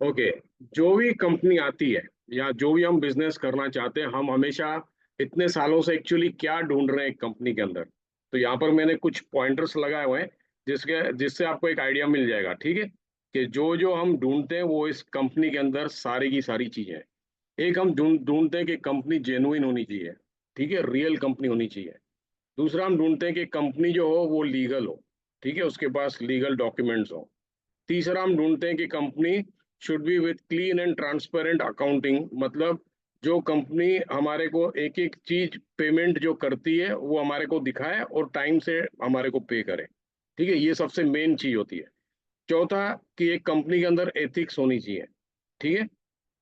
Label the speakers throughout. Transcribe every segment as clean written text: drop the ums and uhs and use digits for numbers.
Speaker 1: Okay. जो भी company आती है या जो भी हम बिजनेस करना चाहते हैं, हम हमेशा इतने सालों से एक्चुअली क्या ढूंढ रहे हैं एक कंपनी के अंदर। तो यहाँ पर मैंने कुछ पॉइंटर्स लगाए हुए हैं जिससे आपको एक आइडिया मिल जाएगा, ठीक है, कि जो जो हम ढूंढते हैं वो इस कंपनी के अंदर सारी की सारी चीजें हैं। एक हम ढूंढते हैं कि कंपनी जेन्युइन होनी चाहिए, ठीक है, रियल कंपनी होनी चाहिए। दूसरा हम ढूंढते हैं कि कंपनी जो हो वो लीगल हो, ठीक है, उसके पास लीगल डॉक्यूमेंट्स हो। तीसरा हम ढूंढते हैं कि company should be with clean and transparent accounting, मतलब जो कंपनी हमारे को एक एक चीज पेमेंट जो करती है वो हमारे को दिखाए और टाइम से हमारे को पे करे, ठीक है, ये सबसे मेन चीज होती है। चौथा, कि एक कंपनी के अंदर एथिक्स होनी चाहिए, ठीक है,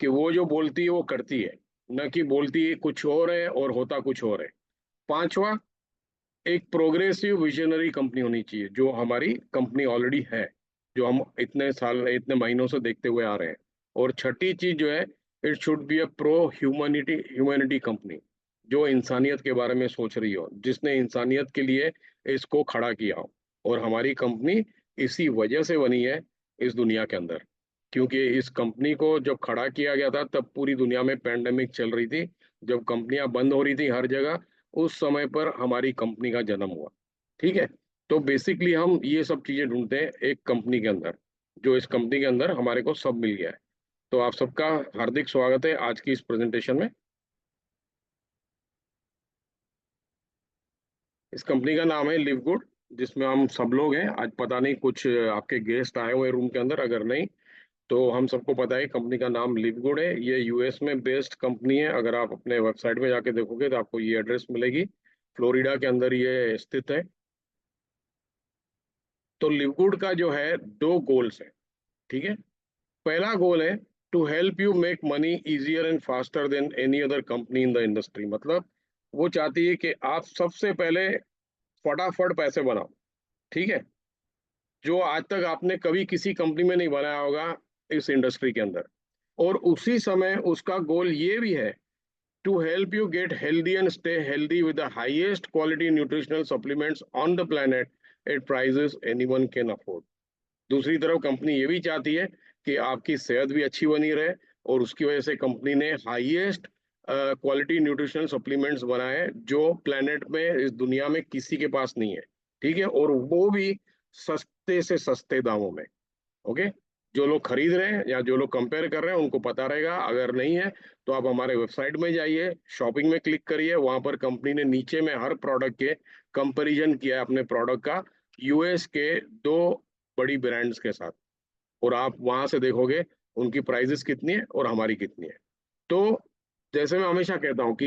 Speaker 1: कि वो जो बोलती है वो करती है, न कि बोलती है कुछ और है और होता कुछ और है। पांचवा, एक प्रोग्रेसिव विजनरी कंपनी होनी चाहिए, जो हमारी कंपनी ऑलरेडी है, जो हम इतने साल इतने महीनों से देखते हुए आ रहे हैं। और छठी चीज जो है, it should be a pro humanity humanity company, जो इंसानियत के बारे में सोच रही हो, जिसने इंसानियत के लिए इसको खड़ा किया हो। और हमारी कंपनी इसी वजह से बनी है इस दुनिया के अंदर, क्योंकि इस कंपनी को जब खड़ा किया गया था तब पूरी दुनिया में पैंडेमिक चल रही थी, जब कंपनियां बंद हो रही थी हर जगह, उस समय पर हमारी कंपनी का जन्म हुआ, ठीक है। तो बेसिकली हम ये सब चीजें ढूंढते हैं एक कंपनी के अंदर, जो इस कंपनी के अंदर हमारे को सब मिल गया है। तो आप सबका हार्दिक स्वागत है आज की इस प्रेजेंटेशन में। इस कंपनी का नाम है लिव गुड, जिसमें हम सब लोग हैं। आज पता नहीं कुछ आपके गेस्ट आए हुए रूम के अंदर, अगर नहीं तो हम सबको पता है कंपनी का नाम लिव गुड है। ये यूएस में बेस्ड कंपनी है। अगर आप अपने वेबसाइट में जाके देखोगे तो आपको ये एड्रेस मिलेगी, फ्लोरिडा के अंदर ये स्थित है। तो लिवगुड का जो है दो गोल्स है, ठीक है। पहला गोल है to help you make money easier and faster than any other company in the industry, मतलब वो चाहती है कि आप सबसे पहले फटाफट पैसे बनाओ, ठीक है, जो आज तक आपने कभी किसी कंपनी में नहीं बनाया होगा इस इंडस्ट्री के अंदर। और उसी समय उसका गोल ये भी है to help you get healthy and stay healthy with the highest quality nutritional supplements on the planet at prices anyone can afford. दूसरी तरफ कंपनी ये भी चाहती है कि आपकी सेहत भी अच्छी बनी रहे, और उसकी वजह से कंपनी ने हाईएस्ट क्वालिटी न्यूट्रिशनल सप्लीमेंट्स बनाए हैं जो प्लेनेट में इस दुनिया में किसी के पास नहीं है, ठीक है, और वो भी सस्ते से सस्ते दामों में। ओके। जो लोग खरीद रहे हैं या जो लोग कंपेयर कर रहे हैं उनको पता रहेगा, अगर नहीं है तो आप हमारे वेबसाइट में जाइए, शॉपिंग में क्लिक करिए, वहां पर कंपनी ने नीचे में हर प्रोडक्ट के कंपैरिजन किया है अपने प्रोडक्ट का, यूएस के दो बड़ी ब्रांड्स के साथ। और आप वहां से देखोगे उनकी प्राइसेस कितनी है और हमारी कितनी है। तो जैसे मैं हमेशा कहता हूँ कि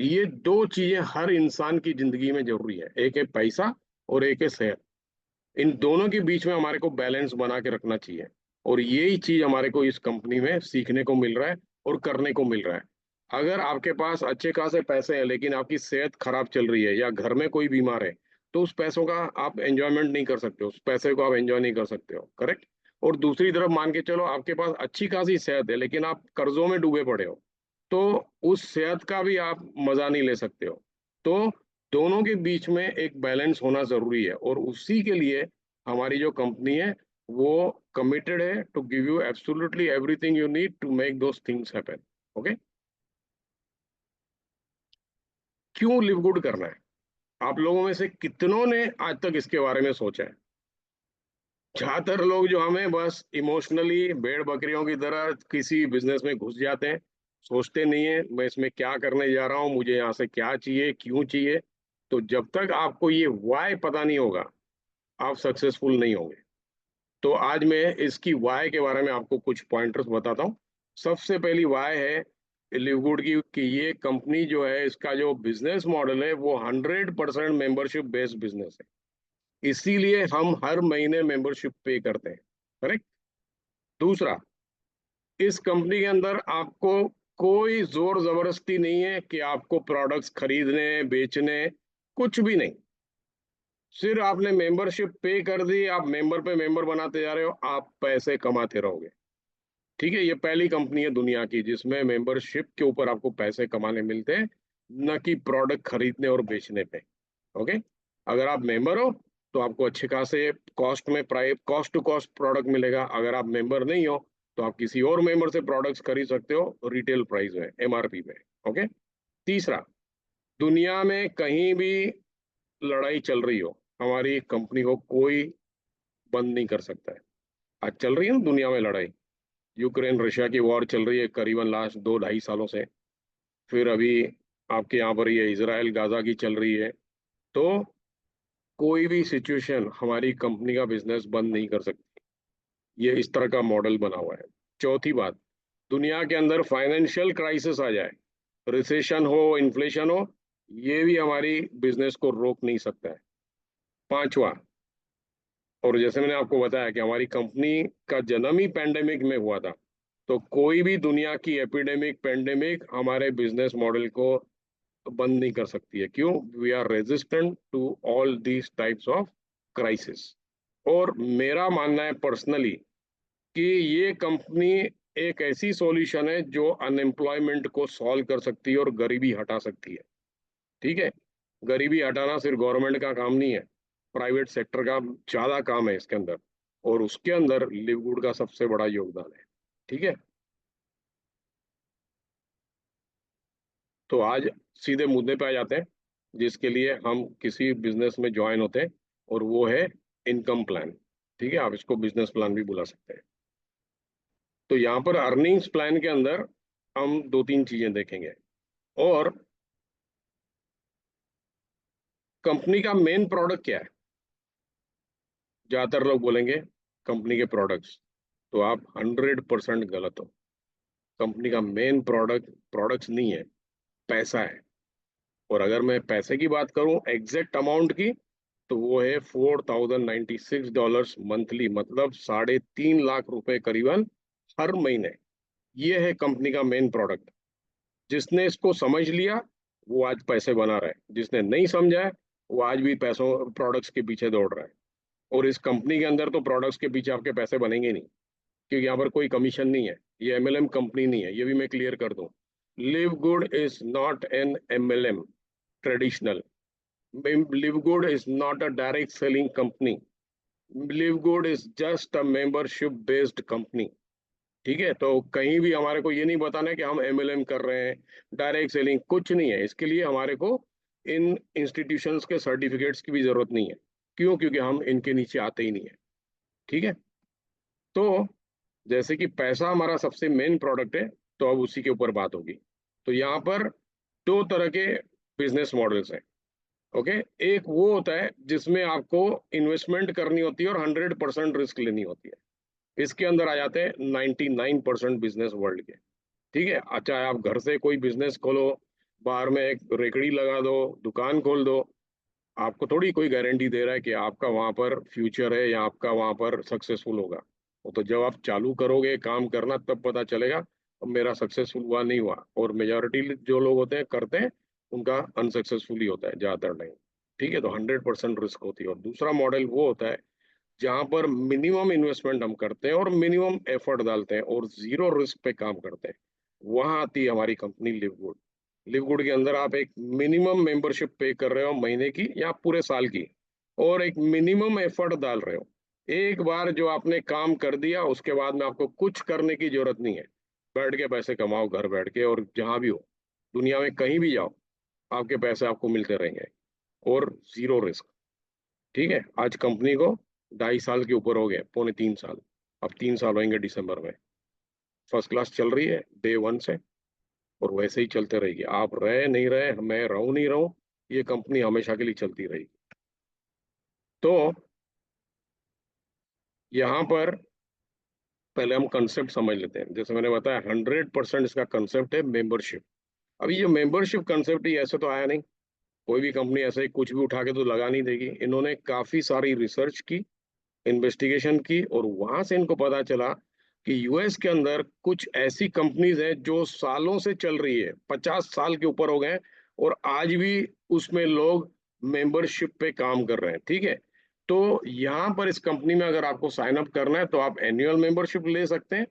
Speaker 1: ये दो चीजें हर इंसान की जिंदगी में जरूरी है, एक है पैसा और एक है सेहत। इन दोनों के बीच में हमारे को बैलेंस बना के रखना चाहिए, और यही चीज हमारे को इस कंपनी में सीखने को मिल रहा है और करने को मिल रहा है। अगर आपके पास अच्छे खासे पैसे हैं लेकिन आपकी सेहत खराब चल रही है या घर में कोई बीमार है, तो उस पैसों का आप एंजॉयमेंट नहीं कर सकते हो, उस पैसे को आप एंजॉय नहीं कर सकते हो, करेक्ट। और दूसरी तरफ मान के चलो आपके पास अच्छी खासी सेहत है लेकिन आप कर्जों में डूबे पड़े हो, तो उस सेहत का भी आप मजा नहीं ले सकते हो। तो दोनों के बीच में एक बैलेंस होना जरूरी है, और उसी के लिए हमारी जो कंपनी है वो कमिटेड है to give you absolutely everything you need to make those things happen. Okay. क्यों लिव गुड करना है? आप लोगों में से कितनों ने आज तक इसके बारे में सोचा है? ज्यादातर लोग जो हमें बस इमोशनली भेड़ बकरियों की तरह किसी बिजनेस में घुस जाते हैं, सोचते नहीं है मैं इसमें क्या करने जा रहा हूँ, मुझे यहाँ से क्या चाहिए, क्यों चाहिए। तो जब तक आपको ये वाई पता नहीं होगा आप सक्सेसफुल नहीं होंगे। तो आज मैं इसकी वाई के बारे में आपको कुछ पॉइंटर्स बताता हूँ। सबसे पहली वाई है लिवगुड की कि ये कंपनी जो है इसका जो बिजनेस मॉडल है वो 100% मेंबरशिप बेस्ड बिजनेस है, इसीलिए हम हर महीने मेंबरशिप पे करते हैं, करेक्ट। दूसरा, इस कंपनी के अंदर आपको कोई जोर जबरदस्ती नहीं है कि आपको प्रोडक्ट्स खरीदने बेचने, कुछ भी नहीं। सिर्फ आपने मेंबरशिप पे कर दी, आप मेंबर पे मेंबर बनाते जा रहे हो, आप पैसे कमाते रहोगे, ठीक है। ये पहली कंपनी है दुनिया की जिसमें मेंबरशिप के ऊपर आपको पैसे कमाने मिलते हैं, न कि प्रोडक्ट खरीदने और बेचने पे। ओके। अगर आप मेंबर हो तो आपको अच्छे खासे कॉस्ट में price cost to cost product मिलेगा। अगर आप मेंबर नहीं हो तो आप किसी और मेंबर से प्रोडक्ट्स खरीद सकते हो रिटेल प्राइस में, एमआरपी पे। ओके। तीसरा, दुनिया में कहीं भी लड़ाई चल रही हो, हमारी कंपनी को कोई बंद नहीं कर सकता है। आज चल रही है ना दुनिया में लड़ाई, यूक्रेन रशिया की वॉर चल रही है करीबन लास्ट 2-2.5 सालों से। फिर अभी आपके यहाँ पर ये इजराइल गाजा की चल रही है। तो कोई भी सिचुएशन हमारी कंपनी का बिजनेस बंद नहीं कर सकती। ये इस तरह का मॉडल बना हुआ है। चौथी बात, दुनिया के अंदर फाइनेंशियल क्राइसिस आ जाए, रिसेशन हो, इन्फ्लेशन हो, ये भी हमारी बिजनेस को रोक नहीं सकता है। पांचवा, और जैसे मैंने आपको बताया कि हमारी कंपनी का जन्म ही पैंडेमिक में हुआ था, तो कोई भी दुनिया की एपिडेमिक पैंडेमिक हमारे बिजनेस मॉडल को बंद नहीं कर सकती है। क्यों? We are resistant to all these types of crisis. और मेरा मानना है पर्सनली कि ये कंपनी एक ऐसी सॉल्यूशन है जो अनएम्प्लॉयमेंट को सॉल्व कर सकती है और गरीबी हटा सकती है। ठीक है। गरीबी हटाना सिर्फ गवर्नमेंट का काम नहीं है, प्राइवेट सेक्टर का ज्यादा काम है इसके अंदर, और उसके अंदर लिवगुड का सबसे बड़ा योगदान है। ठीक है। तो आज सीधे मुद्दे पे आ जाते हैं, जिसके लिए हम किसी बिजनेस में ज्वाइन होते हैं, और वो है इनकम प्लान। ठीक है, आप इसको बिजनेस प्लान भी बुला सकते हैं। तो यहाँ पर अर्निंग्स प्लान के अंदर हम 2-3 चीजें देखेंगे। और कंपनी का मेन प्रोडक्ट क्या है? ज्यादातर लोग बोलेंगे कंपनी के प्रोडक्ट्स, तो आप 100% गलत हो। कंपनी का मेन प्रोडक्ट प्रोडक्ट्स नहीं है, पैसा है। और अगर मैं पैसे की बात करूं एग्जैक्ट अमाउंट की, तो वो है $4,096 मंथली, मतलब 3.5 लाख रुपए करीबन हर महीने। ये है कंपनी का मेन प्रोडक्ट। जिसने इसको समझ लिया वो आज पैसे बना रहा है, जिसने नहीं समझा है वो आज भी पैसों प्रोडक्ट्स के पीछे दौड़ रहा है। और इस कंपनी के अंदर तो प्रोडक्ट्स के पीछे आपके पैसे बनेंगे नहीं, क्योंकि यहाँ पर कोई कमीशन नहीं है। ये एमएलएम कंपनी नहीं है, ये भी मैं क्लियर कर दूं। Live good is not an MLM traditional. Live good is not a direct selling company. Live good is just a membership based company. ठीक है। तो कहीं भी हमारे को ये नहीं बताना है कि हम एमएलएम कर रहे हैं, डायरेक्ट सेलिंग कुछ नहीं है। इसके लिए हमारे को इन इंस्टीट्यूशंस के सर्टिफिकेट्स की भी जरूरत नहीं है। क्यों? क्योंकि हम इनके नीचे आते ही नहीं है। ठीक है। तो जैसे कि पैसा हमारा सबसे मेन प्रोडक्ट है, तो अब उसी के ऊपर बात होगी। तो यहाँ पर दो तरह के बिजनेस मॉडल्स हैं। ओके। एक वो होता है जिसमें आपको इन्वेस्टमेंट करनी होती है और 100% रिस्क लेनी होती है। इसके अंदर आ जाते हैं 99% बिजनेस वर्ल्ड के। ठीक है। अच्छा, आप घर से कोई बिजनेस खोलो, बाहर में एक रेकड़ी लगा दो, दुकान खोल दो, आपको थोड़ी कोई गारंटी दे रहा है कि आपका वहां पर फ्यूचर है या आपका वहां पर सक्सेसफुल होगा। वो तो जब आप चालू करोगे काम करना तब पता चलेगा। अब मेरा सक्सेसफुल हुआ नहीं हुआ, और मेजोरिटी जो लोग होते हैं करते हैं, उनका अनसक्सेसफुल ही होता है ज्यादातर टाइम। ठीक है। तो 100% रिस्क होती है। और दूसरा मॉडल वो होता है जहां पर मिनिमम इन्वेस्टमेंट हम करते हैं और मिनिमम एफर्ट डालते हैं और जीरो रिस्क पे काम करते हैं। वहां आती है हमारी कंपनी लिवगुड। लिवगुड के अंदर आप एक मिनिमम मेंबरशिप पे कर रहे हो महीने की या पूरे साल की, और एक मिनिमम एफर्ट डाल रहे हो। एक बार जो आपने काम कर दिया उसके बाद में आपको कुछ करने की जरूरत नहीं है। बैठ के पैसे कमाओ घर बैठ के, और जहां भी हो दुनिया में कहीं भी जाओ, आपके पैसे आपको मिलते रहेंगे, और जीरो रिस्क। ठीक है। आज कंपनी को 2.5 साल के ऊपर हो गए, पौने 3 साल। अब 3 साल होंगे दिसंबर में। फर्स्ट क्लास चल रही है डे वन से, और वैसे ही चलते रहेगी। आप रहे नहीं रहे, मैं रहूं नहीं रहूं, ये कंपनी हमेशा के लिए चलती रहेगी। तो यहाँ पर पहले हम कंसेप्ट समझ लेते हैं। जैसे मैंने बताया 100% इसका कंसेप्ट है मेंबरशिप। अभी ये मेंबरशिप कंसेप्ट ही ऐसे तो आया नहीं, कोई भी कंपनी ऐसे ही कुछ भी उठा के तो लगा नहीं देगी। इन्होंने काफी सारी रिसर्च की, इन्वेस्टिगेशन की, और वहां से इनको पता चला कि यूएस के अंदर कुछ ऐसी कंपनीज हैं जो सालों से चल रही है, 50 साल के ऊपर हो गए हैं, और आज भी उसमें लोग मेंबरशिप पे काम कर रहे हैं। ठीक है। तो यहाँ पर इस कंपनी में अगर आपको साइन अप करना है तो आप एनुअल मेंबरशिप ले सकते हैं,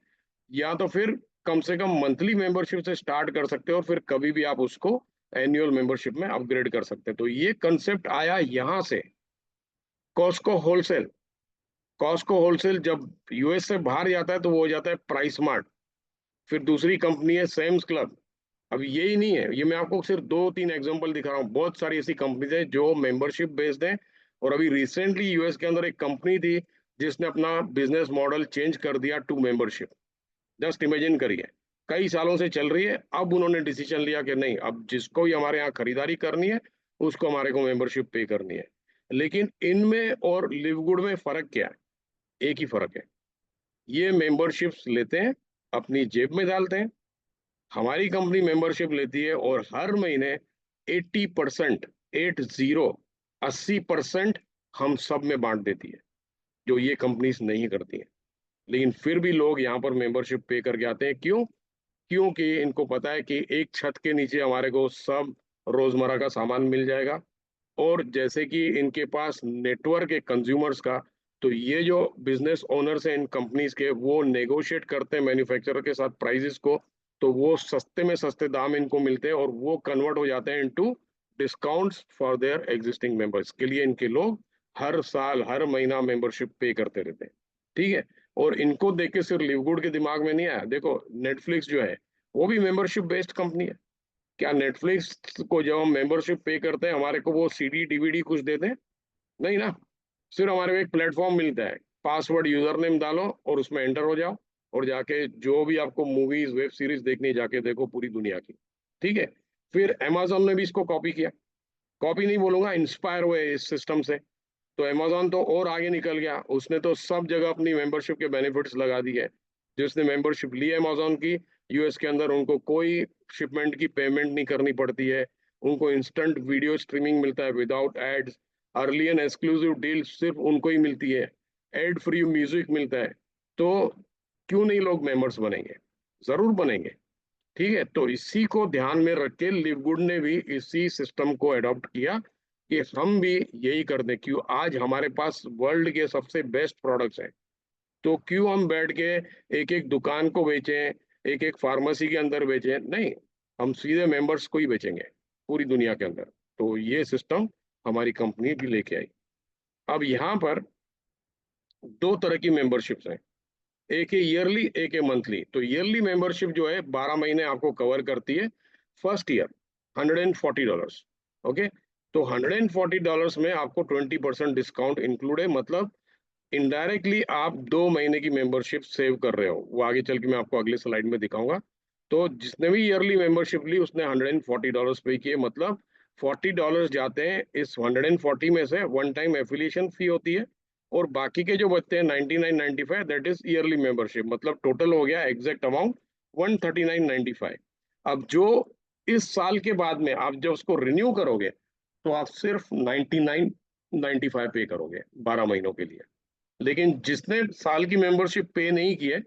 Speaker 1: या तो फिर कम से कम मंथली मेंबरशिप से स्टार्ट कर सकते हो, और फिर कभी भी आप उसको एनुअल मेंबरशिप में अपग्रेड कर सकते हैं। तो ये कंसेप्ट आया यहाँ से, कॉस्को होलसेल। कॉस्को होलसेल जब यूएस से बाहर जाता है तो वो हो जाता है प्राइस स्मार्ट। फिर दूसरी कंपनी है सैम्स क्लब। अब यही नहीं है, ये मैं आपको सिर्फ 2-3 एग्जांपल दिखा रहा हूँ, बहुत सारी ऐसी कंपनीज है जो मेंबरशिप बेस्ड है। और अभी रिसेंटली यूएस के अंदर एक कंपनी थी जिसने अपना बिजनेस मॉडल चेंज कर दिया टू मेंबरशिप। जस्ट इमेजिन करिए, कई सालों से चल रही है, अब उन्होंने डिसीजन लिया कि नहीं, अब जिसको भी हमारे यहाँ खरीदारी करनी है उसको हमारे को मेंबरशिप पे करनी है। लेकिन इनमें और लिवगुड में फर्क क्या है? एक ही फर्क है, ये मेंबरशिप्स लेते हैं, अपनी जेब में डालते हैं। हमारी कंपनी मेंबरशिप लेती है और हर महीने 80%, 80% हम सब में बांट देती है, जो ये कंपनीज नहीं करती हैं। लेकिन फिर भी लोग यहाँ पर मेंबरशिप पे करके आते हैं, क्यों? क्योंकि इनको पता है कि एक छत के नीचे हमारे को सब रोजमर्रा का सामान मिल जाएगा। और जैसे कि इनके पास नेटवर्क है कंज्यूमर्स का, तो ये जो बिजनेस ओनर्स हैं इन कंपनीज के, वो नेगोशिएट करते हैं मैन्युफैक्चरर के साथ प्राइसेस को। तो वो सस्ते में सस्ते दाम इनको मिलते हैं और वो कन्वर्ट हो जाते हैं into discounts for their existing members. के लिए इनके लोग हर साल हर महीना मेंबरशिप पे करते रहते हैं। ठीक है। और इनको देख के सिर्फ लिवगुड के दिमाग में नहीं आया, देखो नेटफ्लिक्स जो है वो भी मेंबरशिप बेस्ड कंपनी है। क्या नेटफ्लिक्स को जब हम मेंबरशिप पे करते हैं हमारे को वो सीडी डीवीडी कुछ देते हैं? नहीं ना। सिर्फ हमारे को एक प्लेटफॉर्म मिलता है, पासवर्ड यूजर नेम डालो और उसमें एंटर हो जाओ, और जाके जो भी आपको मूवीज वेब सीरीज देखनी है जाके देखो पूरी दुनिया की। ठीक है। फिर अमेजोन ने भी इसको कॉपी किया, कॉपी नहीं बोलूंगा, इंस्पायर हुए इस सिस्टम से। तो अमेजोन तो और आगे निकल गया, उसने तो सब जगह अपनी मेंबरशिप के बेनिफिट्स लगा दिए। जिसने मेंबरशिप ली है अमेजोन की, यूएस के अंदर उनको कोई शिपमेंट की पेमेंट नहीं करनी पड़ती है। उनको इंस्टेंट वीडियो स्ट्रीमिंग मिलता है without ads. Early and exclusive deal सिर्फ उनको ही मिलती है। एड फ्री म्यूजिक मिलता है। तो क्यों नहीं लोग मेंबर्स बनेंगे? जरूर बनेंगे। ठीक है। तो इसी को ध्यान में रख के लिवगुड ने भी इसी सिस्टम को अडॉप्ट किया कि हम भी यही कर दें। क्यों? आज हमारे पास वर्ल्ड के सबसे बेस्ट प्रोडक्ट्स हैं, तो क्यों हम बैठ के एक एक दुकान को बेचें, एक एक फार्मेसी के अंदर बेचें? नहीं, हम सीधे मेंबर्स को ही बेचेंगे पूरी दुनिया के अंदर। तो ये सिस्टम हमारी कंपनी भी लेके आई। अब यहाँ पर दो तरह की मेंबरशिप्स हैं, एक है ईयरली, एक है मंथली। तो ईयरली मेंबरशिप जो है 12 महीने आपको कवर करती है। First year $140। ओके। तो $140 में आपको 20% डिस्काउंट इंक्लूड है, मतलब इनडायरेक्टली आप 2 महीने की मेंबरशिप सेव कर रहे हो। वो आगे चल के मैं आपको अगले स्लाइड में दिखाऊंगा। तो जिसने भी ईयरली मेंबरशिप ली उसने $140 पे किए, मतलब $40 जाते हैं इस 140 में से, वन टाइम एफिलिएशन फी होती है। और बाकी के जो बचते हैं 99.95, दैट इज ईयरली मेंबरशिप, मतलब टोटल हो गया एग्जैक्ट अमाउंट 139.95। अब जो इस साल के बाद में आप जब उसको रिन्यू करोगे तो आप सिर्फ 99.95 पे करोगे 12 महीनों के लिए। लेकिन जिसने साल की मेंबरशिप पे नहीं की है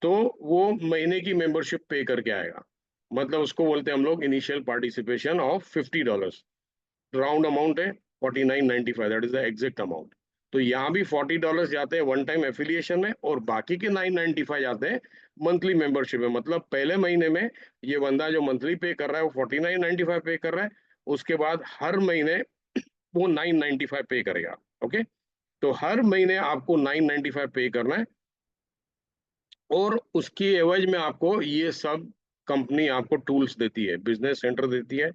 Speaker 1: तो वो महीने की मेंबरशिप पे करके आएगा। मतलब उसको बोलते हैं हम लोग initial participation of $50। Round amount है 49.95, that is the exact amount. तो यहाँ भी $40 जाते हैं वन टाइम एफिलिएशन में, और बाकी के 995 जाते हैं मंथली मेंबरशिप में। मतलब पहले महीने में ये बंदा जो मंथली पे कर रहा है वो 49.95 पे कर रहा है, उसके बाद हर महीने वो 995 पे करेगा। ओके। तो हर महीने आपको 995 पे करना है, और उसकी एवज में आपको ये सब कंपनी आपको टूल्स देती है, बिजनेस सेंटर देती है,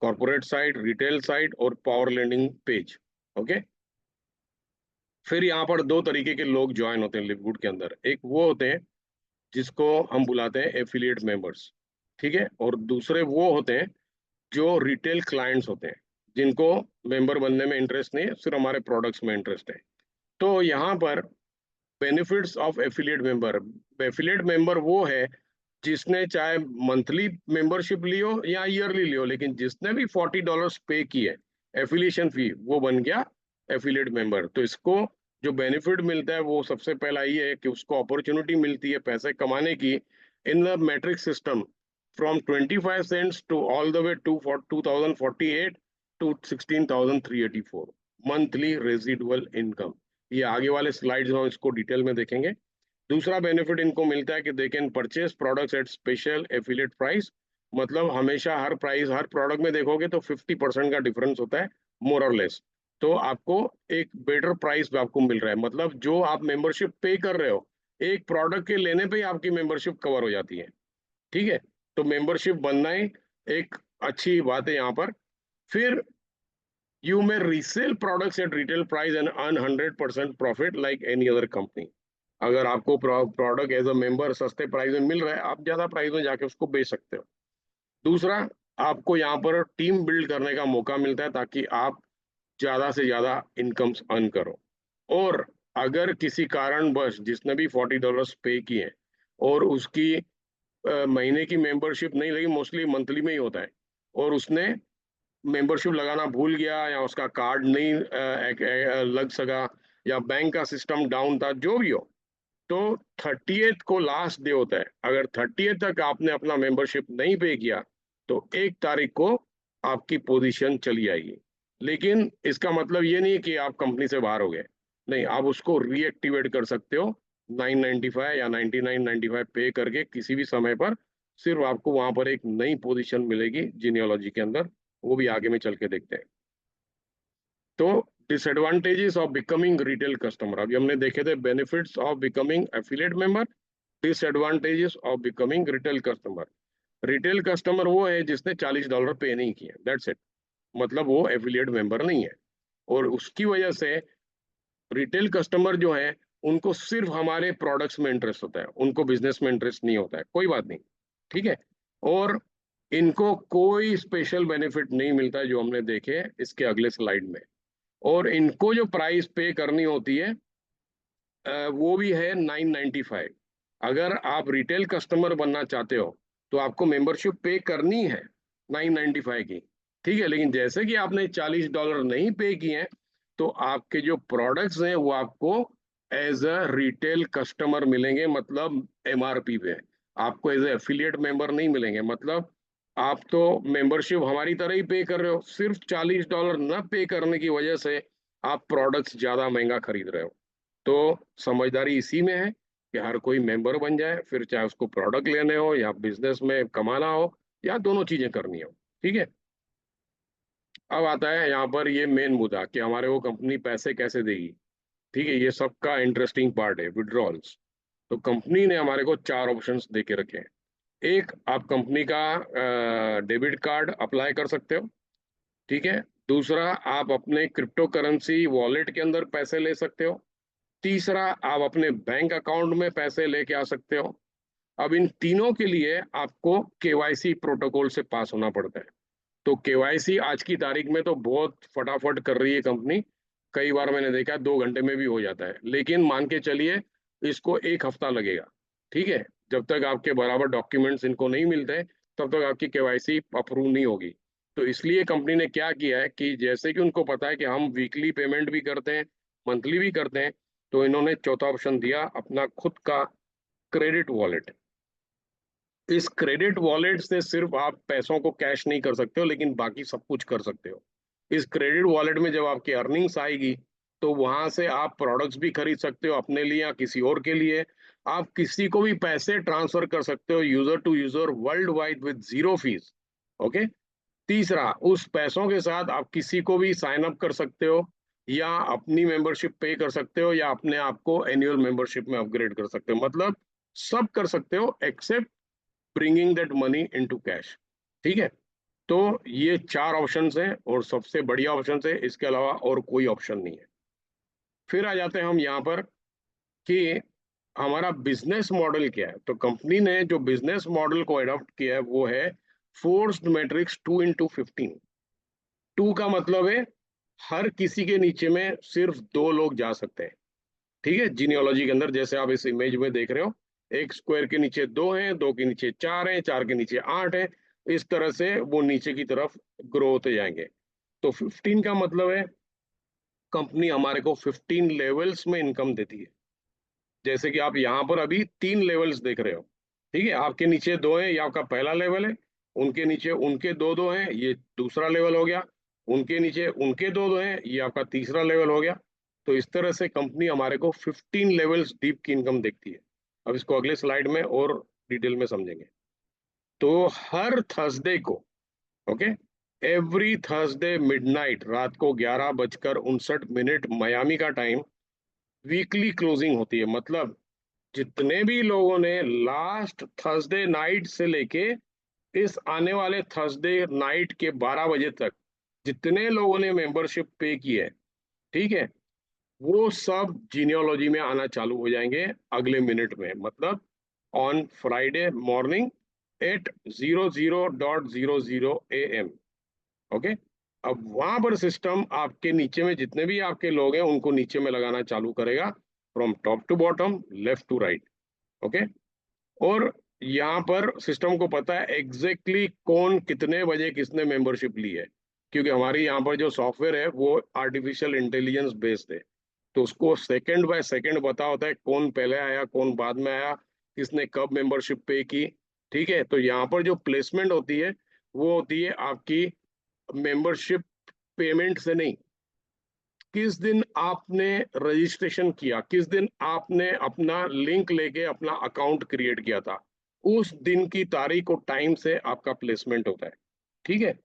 Speaker 1: कॉर्पोरेट साइट, रिटेल साइट और पावर लैंडिंग पेज। ओके। फिर यहाँ पर दो तरीके के लोग ज्वाइन होते हैं लिवगुड के अंदर। एक वो होते हैं जिसको हम बुलाते हैं एफिलिएट मेंबर्स। ठीक है। और दूसरे वो होते हैं जो रिटेल क्लाइंट्स होते हैं, जिनको मेंबर बनने में इंटरेस्ट नहीं है, सिर्फ हमारे प्रोडक्ट्स में इंटरेस्ट है। तो यहाँ पर benefits of affiliate member, affiliate member वो है जिसने चाहे मंथली मेंबरशिप लियो या ईयरली लियो, लेकिन जिसने भी $40 पे किए एफिलिएशन फी, वो बन गया एफिलिएट मेंबर। तो इसको जो बेनिफिट मिलता है वो सबसे पहला ये है कि उसको अपॉर्चुनिटी मिलती है पैसे कमाने की in the matrix system, from 25 cents to all the way to 2048 to 16,384 monthly residual income. ये आगे वाले स्लाइड्स में इसको डिटेल में देखेंगे। दूसरा बेनिफिट इनको मिलता है कि they can purchase products at special affiliate price. मतलब हमेशा हर प्राइस हर प्रोडक्ट में देखोगे तो 50% का डिफरेंस होता है, मोर और लेस। तो आपको एक बेटर प्राइस पे आपको मिल रहा है। मतलब जो आप मेंबरशिप पे कर रहे हो, एक प्रोडक्ट के लेने पे ही आपकी मेंबरशिप कवर हो जाती है। ठीक है, तो मेंबरशिप बनना ही एक अच्छी बात है यहाँ पर। फिर you may resale products at retail price and earn 100% profit like any other company. अगर आपको प्रोडक्ट एज अ मेंबर सस्ते प्राइस में मिल रहा है, आप ज्यादा प्राइस में जाके उसको बेच सकते हो। दूसरा, आपको यहाँ पर टीम बिल्ड करने का मौका मिलता है ताकि आप ज्यादा से ज्यादा इनकम्स अर्न करो। और अगर किसी कारणवश जिसने भी $40 पे किए और उसकी महीने की मेंबरशिप नहीं लगी, मोस्टली मंथली में ही होता है, और उसने मेंबरशिप लगाना भूल गया या उसका कार्ड नहीं लग सका या बैंक का सिस्टम डाउन था, जो भी हो, तो 30th को लास्ट डे होता है। अगर 30th तक आपने अपना मेंबरशिप नहीं पे किया तो 1 तारीख को आपकी पोजीशन चली जाएगी। लेकिन इसका मतलब ये नहीं है कि आप कंपनी से बाहर हो गए। नहीं, आप उसको रीएक्टिवेट कर सकते हो 995 या 9995 पे करके किसी भी समय पर। सिर्फ आपको वहां पर एक नई पोजीशन मिलेगी जीनियोलॉजी के अंदर, वो भी आगे में चल के देखते हैं। तो disadvantages of becoming retail customer, अभी हमने देखे थे benefits of becoming affiliate member, disadvantages of becoming retail customer. Retail customer वो है जिसने $40 पे नहीं किए, दैट्स इट। मतलब वो एफिलिएट मेंबर नहीं है, और उसकी वजह से रिटेल कस्टमर जो है उनको सिर्फ हमारे प्रोडक्ट्स में इंटरेस्ट होता है, उनको बिजनेस में इंटरेस्ट नहीं होता है। कोई बात नहीं, ठीक है। और इनको कोई स्पेशल बेनिफिट नहीं मिलता है जो हमने देखे इसके अगले स्लाइड में। और इनको जो प्राइस पे करनी होती है वो भी है 995। अगर आप रिटेल कस्टमर बनना चाहते हो तो आपको मेंबरशिप पे करनी है 995 की। ठीक है, लेकिन जैसे कि आपने $40 नहीं पे किए हैं, तो आपके जो प्रोडक्ट्स हैं वो आपको एज अ रिटेल कस्टमर मिलेंगे, मतलब एमआरपी पे। आपको एज ए एफिलिएट मेंबर नहीं मिलेंगे। मतलब आप तो मेंबरशिप हमारी तरह ही पे कर रहे हो, सिर्फ $40 न पे करने की वजह से आप प्रोडक्ट्स ज्यादा महंगा खरीद रहे हो। तो समझदारी इसी में है कि हर कोई मेंबर बन जाए, फिर चाहे उसको प्रोडक्ट लेने हो या बिजनेस में कमाना हो या दोनों चीजें करनी हो। ठीक है, अब आता है यहाँ पर ये मेन मुद्दा कि हमारे को कंपनी पैसे कैसे देगी। ठीक है, ये सबका इंटरेस्टिंग पार्ट है, विड्रॉल्स। तो कंपनी ने हमारे को 4 ऑप्शंस दे के रखे हैं। एक, आप कंपनी का डेबिट कार्ड अप्लाई कर सकते हो। ठीक है। दूसरा, आप अपने क्रिप्टो करेंसी वॉलेट के अंदर पैसे ले सकते हो। तीसरा, आप अपने बैंक अकाउंट में पैसे लेके आ सकते हो। अब इन तीनों के लिए आपको केवाईसी प्रोटोकॉल से पास होना पड़ता है। तो केवाईसी आज की तारीख में तो बहुत फटाफट कर रही है कंपनी। कई बार मैंने देखा 2 घंटे में भी हो जाता है, लेकिन मान के चलिए इसको 1 हफ्ता लगेगा। ठीक है, जब तक आपके बराबर डॉक्यूमेंट्स इनको नहीं मिलते तब तक आपकी केवाईसी अप्रूव नहीं होगी। तो इसलिए कंपनी ने क्या किया है कि जैसे कि उनको पता है कि हम वीकली पेमेंट भी करते हैं, मंथली भी करते हैं, तो इन्होंने चौथा ऑप्शन दिया, अपना खुद का क्रेडिट वॉलेट। इस क्रेडिट वॉलेट से सिर्फ आप पैसों को कैश नहीं कर सकते हो, लेकिन बाकी सब कुछ कर सकते हो। इस क्रेडिट वॉलेट में जब आपकी अर्निंग्स आएगी तो वहां से आप प्रोडक्ट्स भी खरीद सकते हो अपने लिए या किसी और के लिए। आप किसी को भी पैसे ट्रांसफर कर सकते हो user to user world wide with zero fees. Okay. तीसरा, उस पैसों के साथ आप किसी को भी साइन अप कर सकते हो या अपनी मेंबरशिप पे कर सकते हो या अपने आप को एनुअल मेंबरशिप में अपग्रेड कर सकते हो। मतलब सब कर सकते हो except bringing that money into cash. ठीक है, तो ये 4 ऑप्शंस हैं और सबसे बढ़िया ऑप्शन है, इसके अलावा और कोई ऑप्शन नहीं है। फिर आ जाते हैं हम यहाँ पर कि हमारा बिजनेस मॉडल क्या है। तो कंपनी ने जो बिजनेस मॉडल को अडॉप्ट किया है वो है फोर्स्ड मैट्रिक्स 2x15। 2 का मतलब है हर किसी के नीचे में सिर्फ 2 लोग जा सकते हैं। ठीक है, जीनियोलॉजी के अंदर जैसे आप इस इमेज में देख रहे हो, एक स्क्वायर के नीचे 2 हैं, 2 के नीचे 4 हैं, 4 के नीचे 8 है। इस तरह से वो नीचे की तरफ ग्रो होते जाएंगे। तो 15 का मतलब है कंपनी हमारे को 15 लेवल्स में इनकम देती है। जैसे कि आप यहाँ पर अभी 3 लेवल्स देख रहे हो। ठीक है, आपके नीचे 2 हैं, ये आपका पहला लेवल है। उनके नीचे उनके 2 2 हैं, ये दूसरा लेवल हो गया। उनके नीचे उनके 2 2 हैं, ये आपका तीसरा लेवल हो गया। तो इस तरह से कंपनी हमारे को 15 लेवल्स डीप की इनकम देखती है। अब इसको अगले स्लाइड में और डिटेल में समझेंगे। तो हर थर्सडे को, ओके, एवरी थर्सडे मिडनाइट, रात को 11:59 मियामी का टाइम, वीकली क्लोजिंग होती है। मतलब जितने भी लोगों ने लास्ट थर्सडे नाइट से लेके इस आने वाले थर्सडे नाइट के 12 बजे तक जितने लोगों ने मेंबरशिप पे की है, ठीक है, वो सब जीनियोलॉजी में आना चालू हो जाएंगे अगले मिनट में। मतलब on Friday morning at 00:00 AM। Okay. अब वहां पर सिस्टम आपके नीचे में जितने भी आपके लोग हैं उनको नीचे में लगाना चालू करेगा, from top to bottom, left to right. Okay. और यहाँ पर सिस्टम को पता है एग्जैक्टली कौन कितने बजे किसने मेंबरशिप ली है, क्योंकि हमारी यहाँ पर जो सॉफ्टवेयर है वो आर्टिफिशियल इंटेलिजेंस बेस्ड है। तो उसको सेकंड बाय सेकंड पता होता है कौन पहले आया कौन बाद में आया, किसने कब मेंबरशिप पे की। ठीक है, तो यहाँ पर जो प्लेसमेंट होती है वो होती है आपकी मेंबरशिप पेमेंट से नहीं, किस दिन आपने रजिस्ट्रेशन किया, किस दिन आपने अपना लिंक लेके अपना अकाउंट क्रिएट किया था, उस दिन की तारीख और टाइम से आपका प्लेसमेंट होता है। ठीक है।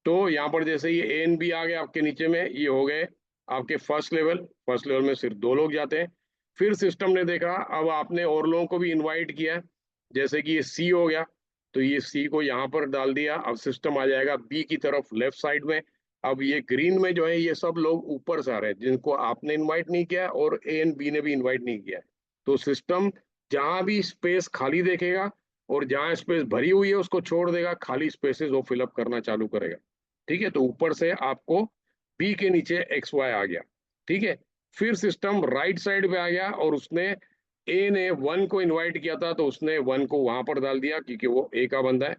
Speaker 1: तो यहाँ पर जैसे ये ए एन बी आ गए आपके नीचे में, ये हो गए आपके फर्स्ट लेवल में सिर्फ 2 लोग जाते हैं। फिर सिस्टम ने देखा अब आपने और लोगों को भी इनवाइट किया है, जैसे कि ये सी हो गया, तो ये सी को यहाँ पर डाल दिया। अब सिस्टम आ जाएगा बी की तरफ लेफ्ट साइड में। अब ये ग्रीन में जो है ये सब लोग ऊपर से आ रहे हैं जिनको आपने इनवाइट नहीं किया और ए एंड बी ने भी इनवाइट नहीं किया। तो सिस्टम जहां भी स्पेस खाली देखेगा और जहां स्पेस भरी हुई है उसको छोड़ देगा, खाली स्पेसेस वो फिलअप करना चालू करेगा। ठीक है, तो ऊपर से आपको बी के नीचे एक्स वाई आ गया। ठीक है। फिर सिस्टम राइट साइड पे आ गया और उसने ए ने 1 को इनवाइट किया था तो उसने 1 को वहां पर डाल दिया क्योंकि वो ए का बंदा है।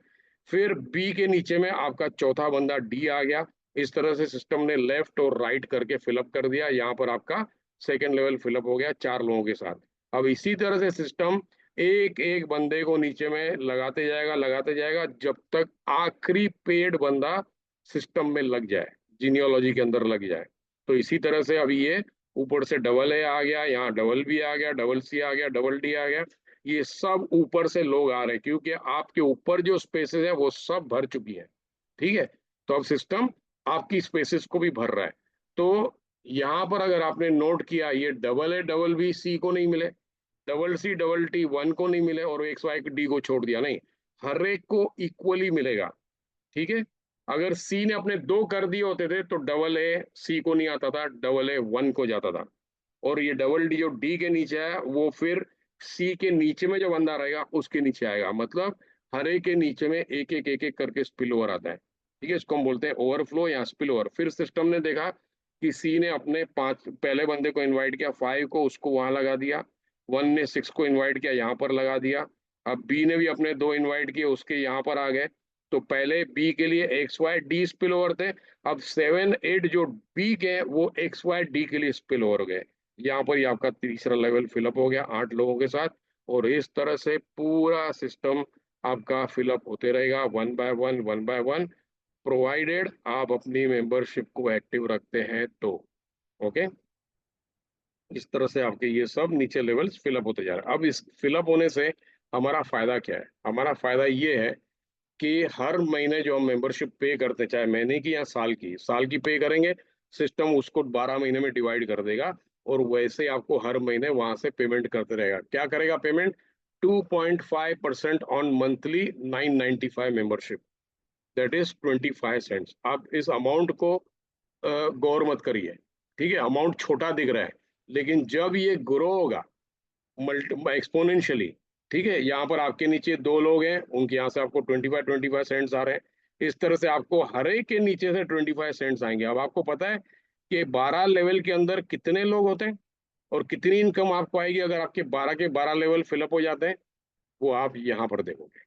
Speaker 1: फिर बी के नीचे में आपका चौथा बंदा डी आ गया। इस तरह से सिस्टम ने लेफ्ट और राइट करके फिलअप कर दिया। यहाँ पर आपका सेकेंड लेवल फिलअप हो गया 4 लोगों के साथ। अब इसी तरह से सिस्टम एक एक बंदे को नीचे में लगाते जाएगा जब तक आखिरी पेड बंदा सिस्टम में लग जाए, जीनियोलॉजी के अंदर लग जाए। तो इसी तरह से अभी ये ऊपर से डबल ए आ गया, यहाँ डबल बी आ गया, डबल सी आ गया, डबल डी आ गया। ये सब ऊपर से लोग आ रहे हैं क्योंकि आपके ऊपर जो स्पेसेस है वो सब भर चुकी है। ठीक है। तो अब सिस्टम आपकी स्पेसेस को भी भर रहा है। तो यहाँ पर अगर आपने नोट किया ये double A double B C को नहीं मिले, डबल सी डबल टी 1 को नहीं मिले और एक्स वाई डी को छोड़ दिया, नहीं, हर एक को इक्वली मिलेगा। ठीक है। अगर सी ने अपने 2 कर दिए होते थे तो डबल ए सी को नहीं आता था, डबल ए 1 को जाता था। और ये डबल डी जो डी के नीचे है वो फिर सी के नीचे में जो बंदा रहेगा उसके नीचे आएगा। मतलब हर एक के नीचे में एक एक करके स्पिल ओवर आता है। ठीक है, इसको हम बोलते हैं ओवरफ्लो या स्पिल ओवर। फिर सिस्टम ने देखा कि सी ने अपने 5 पहले बंदे को इनवाइट किया, 5 को उसको वहां लगा दिया, 1 ने 6 को इनवाइट किया यहाँ पर लगा दिया। अब बी ने भी अपने 2 इनवाइट किए उसके यहाँ पर आ गए। तो पहले बी के लिए X Y D spill over थे, अब 7 8 जो बी के वो एक्स वाई डी के लिए स्पिल ओवर गए। यहाँ पर ही आपका तीसरा लेवल फिलअप हो गया 8 लोगों के साथ। और इस तरह से पूरा सिस्टम आपका फिलअप होते रहेगा वन बाय वन, प्रोवाइडेड आप अपनी मेंबरशिप को एक्टिव रखते हैं तो। ओके। इस तरह से आपके ये सब नीचे लेवल्स फिलअप होते जा रहे हैं। अब इस फिलअप होने से हमारा फायदा क्या है? हमारा फायदा ये है कि हर महीने जो हम मेंबरशिप पे करते हैं, चाहे महीने की या साल की पे करेंगे, सिस्टम उसको 12 महीने में डिवाइड कर देगा और वैसे ही आपको हर महीने वहां से पेमेंट करते रहेगा। क्या करेगा payment? 2.5% on monthly 995 membership, that is 25 cents. आप इस अमाउंट को गौर मत करिए। ठीक है, अमाउंट छोटा दिख रहा है लेकिन जब ये ग्रो होगा मल्टी एक्सपोनेंशियली, ठीक है, यहाँ पर आपके नीचे 2 लोग हैं उनके यहाँ से आपको 25 सेंट्स आ रहे हैं। इस तरह से आपको हर एक के नीचे से 25 सेंट्स आएंगे। अब आपको पता है कि 12 लेवल के अंदर कितने लोग होते हैं और कितनी इनकम आपको आएगी अगर आपके 12 के 12 लेवल फिलअप हो जाते हैं, वो आप यहाँ पर देखोगे।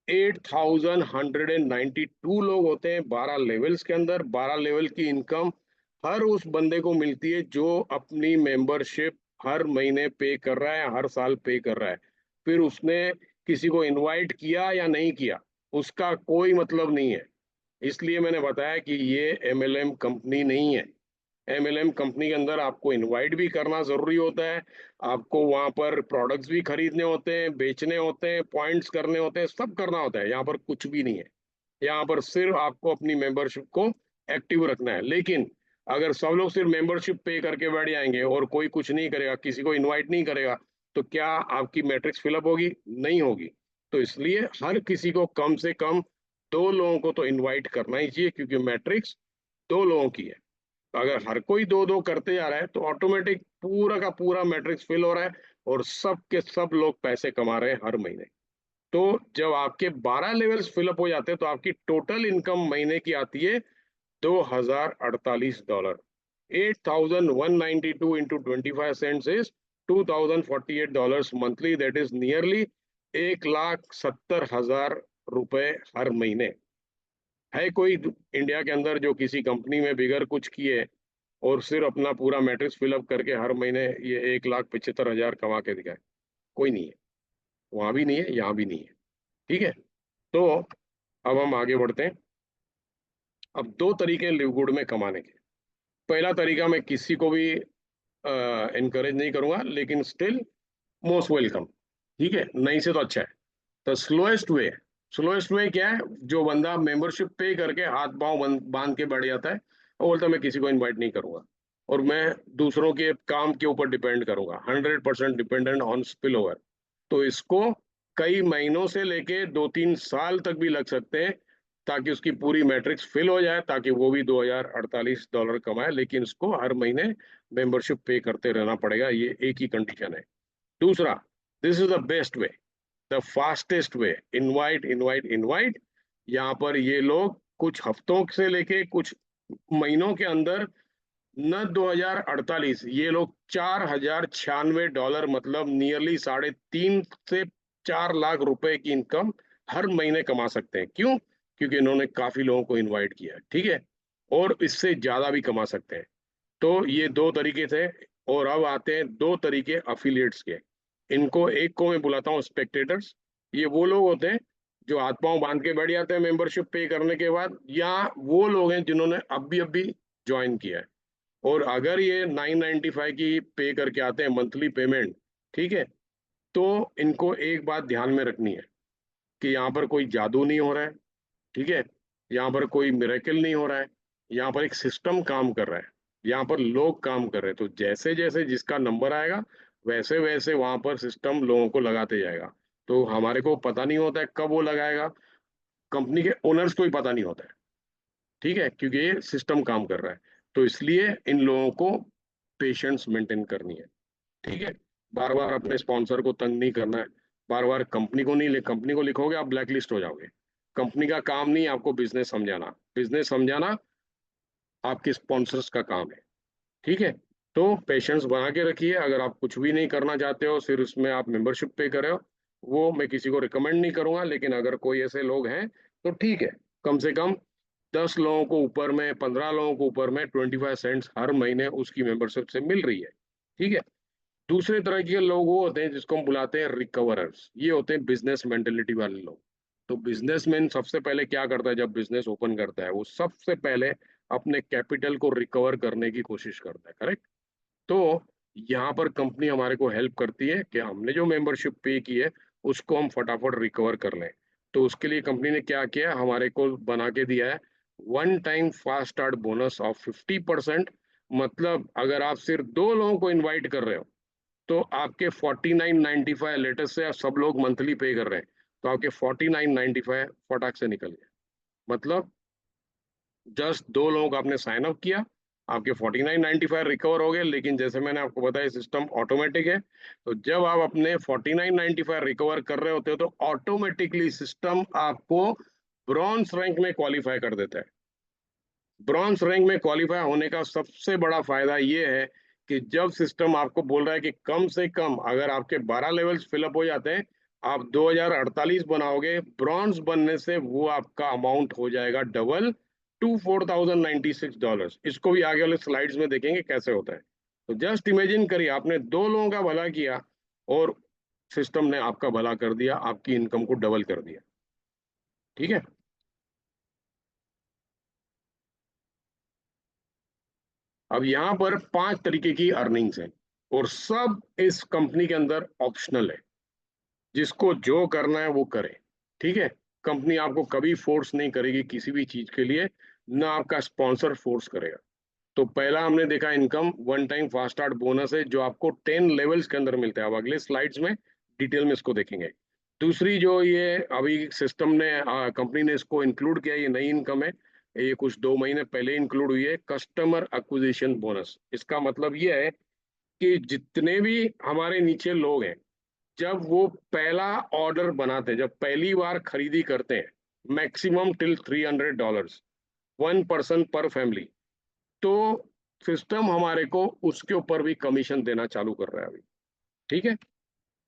Speaker 1: 8192 लोग होते हैं 12 लेवल्स के अंदर। 12 लेवल की इनकम हर उस बंदे को मिलती है जो अपनी मेंबरशिप हर महीने पे कर रहा है, हर साल पे कर रहा है। फिर उसने किसी को इनवाइट किया या नहीं किया उसका कोई मतलब नहीं है। इसलिए मैंने बताया कि ये एमएलएम कंपनी नहीं है। एमएलएम कंपनी के अंदर आपको इनवाइट भी करना जरूरी होता है, आपको वहां पर प्रोडक्ट्स भी खरीदने होते हैं, बेचने होते हैं, पॉइंट्स करने होते हैं, सब करना होता है। यहाँ पर कुछ भी नहीं है। यहाँ पर सिर्फ आपको अपनी मेंबरशिप को एक्टिव रखना है। लेकिन अगर सब लोग सिर्फ मेंबरशिप पे करके बैठ जाएंगे और कोई कुछ नहीं करेगा, किसी को इनवाइट नहीं करेगा, तो क्या आपकी मैट्रिक्स फिलअप होगी? नहीं होगी। तो इसलिए हर किसी को कम से कम 2 लोगों को तो इनवाइट करना ही चाहिए, क्योंकि मैट्रिक्स 2 लोगों की है। तो अगर हर कोई 2-2 करते जा रहा है तो ऑटोमेटिक पूरा का पूरा मैट्रिक्स फिल हो रहा है और सब के सब लोग पैसे कमा रहे हैं हर महीने। तो जब आपके 12 लेवल्स फिलअप हो जाते हैं तो आपकी टोटल इनकम महीने की आती है $2048। 8192 into 25 cents is $2048 monthly, that is nearly 1,70,000 रुपए हर महीने। है कोई इंडिया के अंदर जो किसी कंपनी में बिगर कुछ किए और सिर्फ अपना पूरा मैट्रिक्स फिलअप करके हर महीने ये 1,75,000 कमा के दिखाए? कोई नहीं है। वहां भी नहीं है, यहाँ भी नहीं है। ठीक है। तो अब हम आगे बढ़ते हैं। अब 2 तरीके लिव गुड में कमाने के। पहला तरीका मैं किसी को भी इनकरेज नहीं करूंगा, लेकिन स्टिल मोस्ट वेलकम। ठीक है, नहीं से तो अच्छा है। तो स्लोएस्ट वे क्या है? जो बंदा मेंबरशिप पे करके हाथ पांव बांध के बैठ जाता है और बोलता है मैं किसी को इनवाइट नहीं करूंगा और मैं दूसरों के काम के ऊपर डिपेंड करूंगा, 100% डिपेंडेंट ऑन स्पिल ओवर। तो इसको कई महीनों से लेके 2-3 साल तक भी लग सकते हैं ताकि उसकी पूरी मैट्रिक्स फिल हो जाए, ताकि वो भी $2048 कमाए, लेकिन उसको हर महीने मेंबरशिप पे करते रहना पड़ेगा। ये एक ही कंडीशन है। दूसरा, this is the best way, the fastest way, invite invite invite. यहाँ पर ये लोग कुछ हफ्तों से लेके कुछ महीनों के अंदर न 2048, ये लोग $4,096, मतलब नियरली 3.5 से 4 लाख रुपए की इनकम हर महीने कमा सकते हैं। क्यों? क्योंकि इन्होंने काफी लोगों को इनवाइट किया है। ठीक है, और इससे ज्यादा भी कमा सकते हैं। तो ये 2 तरीके थे। और अब आते हैं 2 तरीके अफिलिएट्स के। इनको एक को मैं बुलाता हूँ स्पेक्टेटर्स। ये वो लोग होते हैं जो हाथ पांव बांध के बैठ जाते हैं मेंबरशिप पे करने के बाद, या वो लोग हैं जिन्होंने अभी ज्वाइन किया है। और अगर ये 995 की पे करके आते हैं मंथली पेमेंट, ठीक है, तो इनको एक बात ध्यान में रखनी है कि यहाँ पर कोई जादू नहीं हो रहा है। ठीक है, यहाँ पर कोई मिरेकल नहीं हो रहा है। यहाँ पर एक सिस्टम काम कर रहा है, यहाँ पर लोग काम कर रहे हैं। तो जैसे जैसे जिसका नंबर आएगा वैसे वैसे वहां पर सिस्टम लोगों को लगाते जाएगा। तो हमारे को पता नहीं होता है कब वो लगाएगा, कंपनी के ओनर्स को ही पता नहीं होता है। ठीक है, क्योंकि ये सिस्टम काम कर रहा है। तो इसलिए इन लोगों को पेशेंस मेंटेन करनी है। ठीक है, बार बार अपने स्पॉन्सर को तंग नहीं करना है। बार बार कंपनी को नहीं, कंपनी को लिखोगे आप ब्लैक लिस्ट हो जाओगे। कंपनी का काम नहीं आपको बिजनेस समझाना, बिजनेस समझाना आपके स्पॉन्सर्स का काम है। ठीक है, तो पेशेंस बना के रखिए। अगर आप कुछ भी नहीं करना चाहते हो, सिर्फ उसमें आप मेंबरशिप पे कर रहे हो, वो मैं किसी को रिकमेंड नहीं करूंगा। लेकिन अगर कोई ऐसे लोग हैं तो ठीक है, कम से कम 10 लोगों को ऊपर में, 15 लोगों को ऊपर में 25 सेंट्स हर महीने उसकी मेंबरशिप से मिल रही है। ठीक है। दूसरे तरह के लोग वो होते हैं जिसको हम बुलाते हैं रिकवरर्स। ये होते हैं बिजनेस मेंटेलिटी वाले लोग। तो बिजनेसमैन सबसे पहले क्या करता है? जब बिजनेस ओपन करता है वो सबसे पहले अपने कैपिटल को रिकवर करने की कोशिश करता है। करेक्ट। तो यहाँ पर कंपनी हमारे को हेल्प करती है कि हमने जो मेंबरशिप पे की है उसको हम फटाफट रिकवर कर लें। तो उसके लिए कंपनी ने क्या किया, हमारे को बना के दिया है one time fast start bonus of 50%। मतलब अगर आप सिर्फ 2 लोगों को इनवाइट कर रहे हो तो आपके 49.95, लेटेस्ट से आप सब लोग मंथली पे कर रहे हैं, तो आपके 49.95 फटाक से निकल गए। मतलब जस्ट 2 लोगों का आपने साइन अप किया, आपके 49.95 रिकवर हो गए। लेकिन जैसे मैंने आपको बताया सिस्टम ऑटोमेटिक है। तो जब आप अपने 49.95 रिकवर कर रहे होते हो तो ऑटोमेटिकली सिस्टम आपको ब्रॉन्ज रैंक में क्वालिफाई कर देता है। ब्रॉन्ज रैंक में क्वालिफाई होने का सबसे बड़ा फायदा ये है कि जब सिस्टम आपको बोल रहा है कि कम से कम अगर आपके 12 लेवल्स फिलअप हो जाते हैं, आप 2048 बनाओगे, ब्रॉन्ज बनने से वो आपका अमाउंट हो जाएगा डबल टू $4,096। इसको भी आगे वाले स्लाइड्स में देखेंगे कैसे होता है। तो जस्ट इमेजिन करिए, आपने 2 लोगों का भला किया और सिस्टम ने आपका भला कर दिया, आपकी इनकम को डबल कर दिया। ठीक है। अब यहाँ पर 5 तरीके की अर्निंग्स हैं और सब इस कंपनी के अंदर ऑप्शनल है। जिसको जो करना है वो करे। ठीक है। कंपनी आपको कभी फोर्स नहीं करेगी किसी भी चीज के लिए, ना आपका स्पॉन्सर फोर्स करेगा। तो पहला हमने देखा income, one time fast start bonus है जो आपको 10 लेवल्स के अंदर मिलता है। अब अगले स्लाइड्स में डिटेल में इसको देखेंगे। दूसरी जो ये अभी सिस्टम ने कंपनी ने इसको इंक्लूड किया, ये नई इनकम है, ये कुछ 2 महीने पहले इंक्लूड हुई है, कस्टमर एक्विजिशन बोनस। इसका मतलब ये है कि जितने भी हमारे नीचे लोग हैं, जब वो पहला ऑर्डर बनाते हैं, जब पहली बार खरीदी करते हैं, मैक्सिमम टिल $300, 1 पर्सन पर फैमिली, तो सिस्टम हमारे को उसके ऊपर भी कमीशन देना चालू कर रहा है अभी। ठीक है।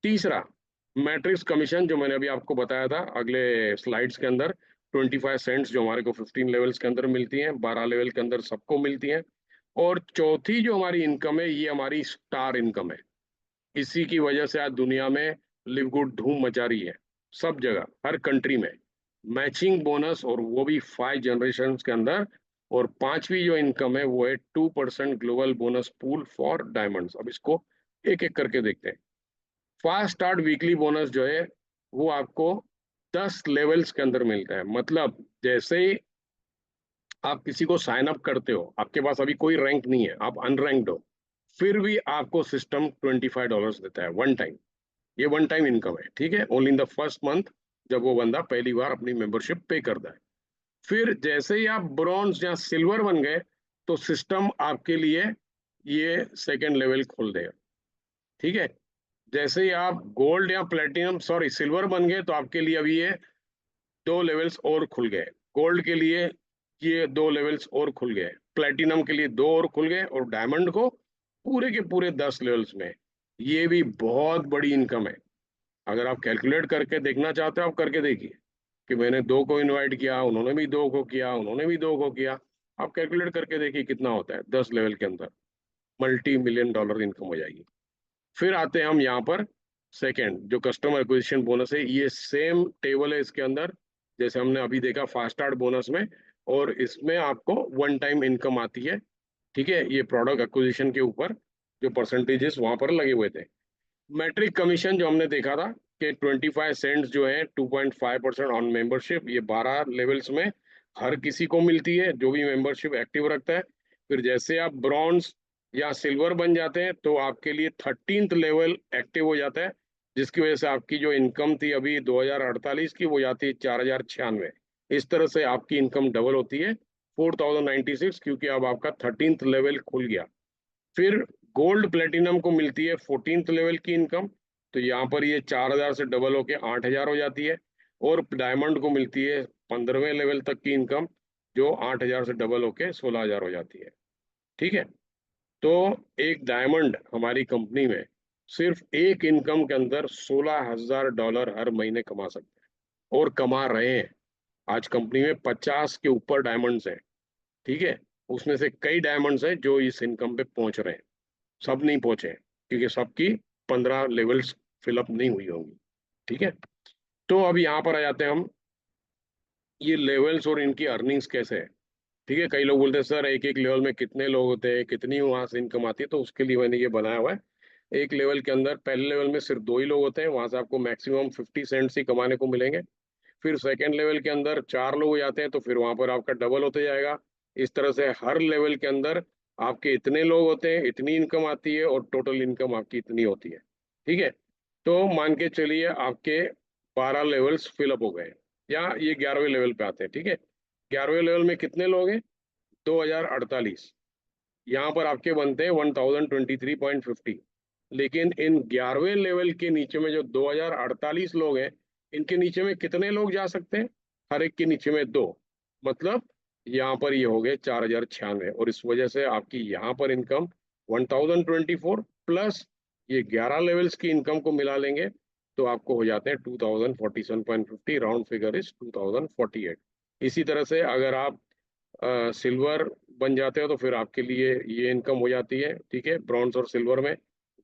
Speaker 1: तीसरा, मैट्रिक्स कमीशन, जो मैंने अभी आपको बताया था अगले स्लाइड्स के अंदर, 25 सेंट्स जो हमारे को 15 लेवल्स के अंदर मिलती हैं, 12 लेवल के अंदर सबको मिलती हैं। और चौथी जो हमारी इनकम है, ये हमारी स्टार इनकम है। इसी की वजह से आज दुनिया में लिव गुड धूम मचा रही है, सब जगह, हर कंट्री में मैचिंग बोनस, और वो भी 5 जनरेशन के अंदर। और पांचवी जो इनकम है वो है 2% global bonus pool for diamonds. अब इसको एक एक करके देखते हैं। फास्ट स्टार्ट वीकली बोनस जो है वो आपको 10 लेवल्स के अंदर मिलता है। मतलब जैसे ही आप किसी को साइन अप करते हो, आपके पास अभी कोई रैंक नहीं है, आप अनरैंक्ड हो, फिर भी आपको सिस्टम $25 देता है वन टाइम। ये वन टाइम इनकम है, ठीक है, only in the first month, जब वो बंदा पहली बार अपनी मेंबरशिप पे करता है। फिर जैसे ही आप ब्रॉन्ज या सिल्वर बन गए, तो सिस्टम आपके लिए ये सेकेंड लेवल खोल देगा। ठीक है। जैसे ही आप गोल्ड या प्लेटिनम, सॉरी, सिल्वर बन गए, तो आपके लिए अभी ये 2 लेवल्स और खुल गए। गोल्ड के लिए ये 2 लेवल्स और खुल गए, प्लेटिनम के लिए 2 और खुल गए, और डायमंड को पूरे के पूरे 10 लेवल्स में। ये भी बहुत बड़ी इनकम है। अगर आप कैलकुलेट करके देखना चाहते हो, आप करके देखिए कि मैंने 2 को इनवाइट किया, उन्होंने भी 2 को किया, उन्होंने भी 2 को किया। आप कैलकुलेट करके देखिए कितना होता है 10 लेवल के अंदर, मल्टी मिलियन डॉलर इनकम हो जाएगी। फिर आते हैं हम यहाँ पर, सेकंड जो कस्टमर एक्विजिशन बोनस है, ये सेम टेबल है इसके अंदर, जैसे हमने अभी देखा फास्ट स्टार्ट बोनस में। और इसमें आपको वन टाइम इनकम आती है। ठीक है, ये प्रोडक्ट एक्विजिशन के ऊपर जो परसेंटेजेस वहां पर लगे हुए थे। मैट्रिक कमीशन जो हमने देखा था कि 25 सेंट्स जो है 2.5% ऑन मेंबरशिप, ये 12 लेवल्स में हर किसी को मिलती है जो भी मेंबरशिप एक्टिव रखता है। फिर जैसे आप ब्रॉन्ज या सिल्वर बन जाते हैं, तो आपके लिए 13th लेवल एक्टिव हो जाता है, जिसकी वजह से आपकी जो इनकम थी अभी 2048 की, वो जाती है 4096। इस तरह से आपकी इनकम डबल होती है 4096, क्योंकि अब आपका 13th लेवल खुल गया। फिर गोल्ड प्लेटिनम को मिलती है 14th लेवल की इनकम, तो यहाँ पर ये 4000 से डबल होके 8000 हो जाती है। और डायमंड को मिलती है 15वें लेवल तक की इनकम, जो 8000 से डबल होके 16000 हो जाती है। ठीक है। तो एक डायमंड हमारी कंपनी में सिर्फ एक इनकम के अंदर $16000 हर महीने कमा सकते हैं, और कमा रहे हैं। आज कंपनी में 50 के ऊपर डायमंड्स हैं। ठीक है। उसमें से कई डायमंड्स हैं जो इस इनकम पे पहुंच रहे हैं, सब नहीं पहुंचे क्योंकि सबकी 15 लेवल्स फिलअप नहीं हुई होंगी। ठीक है। तो अब यहाँ पर आ जाते हैं हम, ये लेवल्स और इनकी अर्निंग्स कैसे है। ठीक है। कई लोग बोलते हैं सर एक एक लेवल में कितने लोग होते हैं, कितनी वहां से इनकम आती है, तो उसके लिए मैंने ये बनाया हुआ है। एक लेवल के अंदर, पहले लेवल में सिर्फ 2 ही लोग होते हैं, वहां से आपको मैक्सिमम 50 सेंट्स ही कमाने को मिलेंगे। फिर सेकेंड लेवल के अंदर 4 लोग हो जाते हैं, तो फिर वहां पर आपका डबल होते जाएगा। इस तरह से हर लेवल के अंदर आपके इतने लोग होते हैं, इतनी इनकम आती है, और टोटल इनकम आपकी इतनी होती है। ठीक है। तो मान के चलिए आपके 12 लेवल्स फिलअप हो गए, या ये 11वें लेवल पे आते हैं। ठीक है। 11वें लेवल में कितने लोग हैं? 2048। यहाँ पर आपके बनते हैं 1023.50। लेकिन इन 11वें लेवल के नीचे में जो 2048 लोग हैं, इनके नीचे में कितने लोग जा सकते हैं? हर एक के नीचे में 2। मतलब यहाँ पर ये हो गए 4096, और इस वजह से आपकी यहाँ पर इनकम 1024 प्लस ये 11 लेवल्स की इनकम को मिला लेंगे, तो आपको हो जाते हैं 2047.50, राउंड फिगर इज 2048। इसी तरह से अगर आप सिल्वर बन जाते हो, तो फिर आपके लिए ये इनकम हो जाती है। ठीक है। ब्रॉन्ज और सिल्वर में,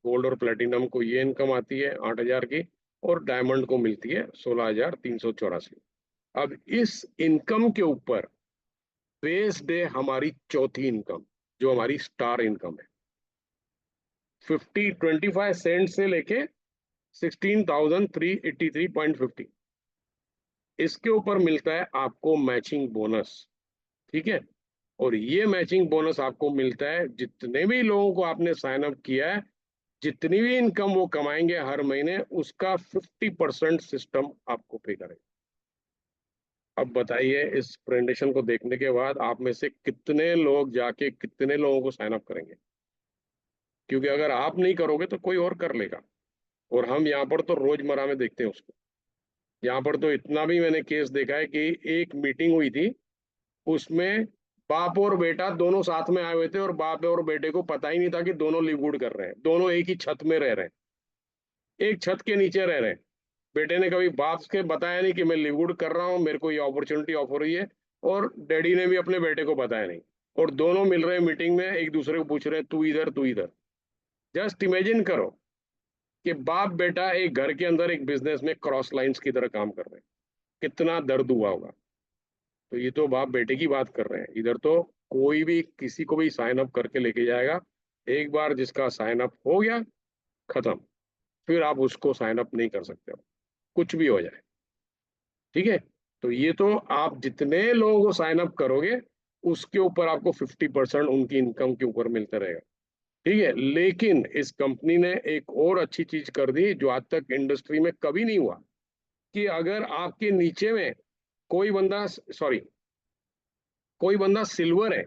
Speaker 1: गोल्ड और प्लेटिनम को ये इनकम आती है 8000 की, और डायमंड को मिलती है 16384। अब इस इनकम के ऊपर बेस्ड है हमारी चौथी इनकम, जो हमारी स्टार इनकम है। 25 सेंट से लेके 16,383.50। इसके ऊपर मिलता है आपको मैचिंग बोनस। ठीक है, और ये मैचिंग बोनस आपको मिलता है जितने भी लोगों को आपने साइन अप किया है, जितनी भी इनकम वो कमाएंगे हर महीने, उसका 50% सिस्टम आपको पे करेगा। अब बताइए, इस प्रेजेंटेशन को देखने के बाद आप में से कितने लोग जाके कितने लोगों को साइन अप करेंगे? क्योंकि अगर आप नहीं करोगे तो कोई और कर लेगा, और हम यहाँ पर तो रोजमर्रा में देखते हैं उसको। यहाँ पर तो इतना भी मैंने केस देखा है कि एक मीटिंग हुई थी, उसमें बाप और बेटा दोनों साथ में आए हुए थे, और बाप और बेटे को पता ही नहीं था कि दोनों लिवगुड कर रहे हैं, दोनों एक ही छत में रह रहे हैं, एक छत के नीचे रह रहे हैं। बेटे ने कभी बाप के बताया नहीं कि मैं लिवगुड कर रहा हूँ, मेरे को ये अपॉर्चुनिटी ऑफर हुई है, और डैडी ने भी अपने बेटे को बताया नहीं। और दोनों मिल रहे हैं मीटिंग में, एक दूसरे को पूछ रहे हैं तू इधर तू इधर। जस्ट इमेजिन करो कि बाप बेटा एक घर के अंदर एक बिजनेस में क्रॉस लाइंस की तरह काम कर रहे हैं, कितना दर्द हुआ होगा। तो ये तो बाप बेटे की बात कर रहे हैं, इधर तो कोई भी किसी को भी साइन अप करके लेके जाएगा। एक बार जिसका साइन अप हो गया, खत्म, फिर आप उसको साइन अप नहीं कर सकते हो, कुछ भी हो जाए। ठीक है, तो ये तो आप जितने लोगों को साइन अप करोगे, उसके ऊपर आपको 50% उनकी इनकम के ऊपर मिलता रहेगा। ठीक है, लेकिन इस कंपनी ने एक और अच्छी चीज कर दी जो आज तक इंडस्ट्री में कभी नहीं हुआ, कि अगर आपके नीचे में कोई बंदा, सॉरी, कोई बंदा सिल्वर है,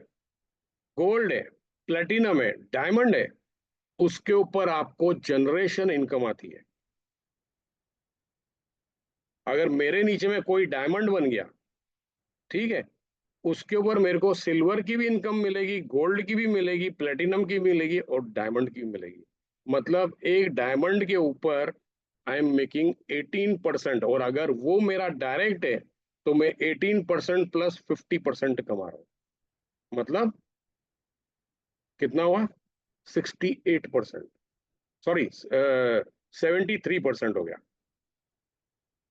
Speaker 1: गोल्ड है, प्लेटिनम है, डायमंड है, उसके ऊपर आपको जनरेशन इनकम आती है। अगर मेरे नीचे में कोई डायमंड बन गया, ठीक है, उसके ऊपर मेरे को सिल्वर की भी इनकम मिलेगी, गोल्ड की भी मिलेगी, प्लेटिनम की भी मिलेगी, और डायमंड की भी मिलेगी। मतलब एक डायमंड के ऊपर आई एम मेकिंग 18%, और अगर वो मेरा डायरेक्ट है तो मैं 18% प्लस 50% कमा रहा हूँ। मतलब कितना हुआ? 68%, सॉरी 73% हो गया।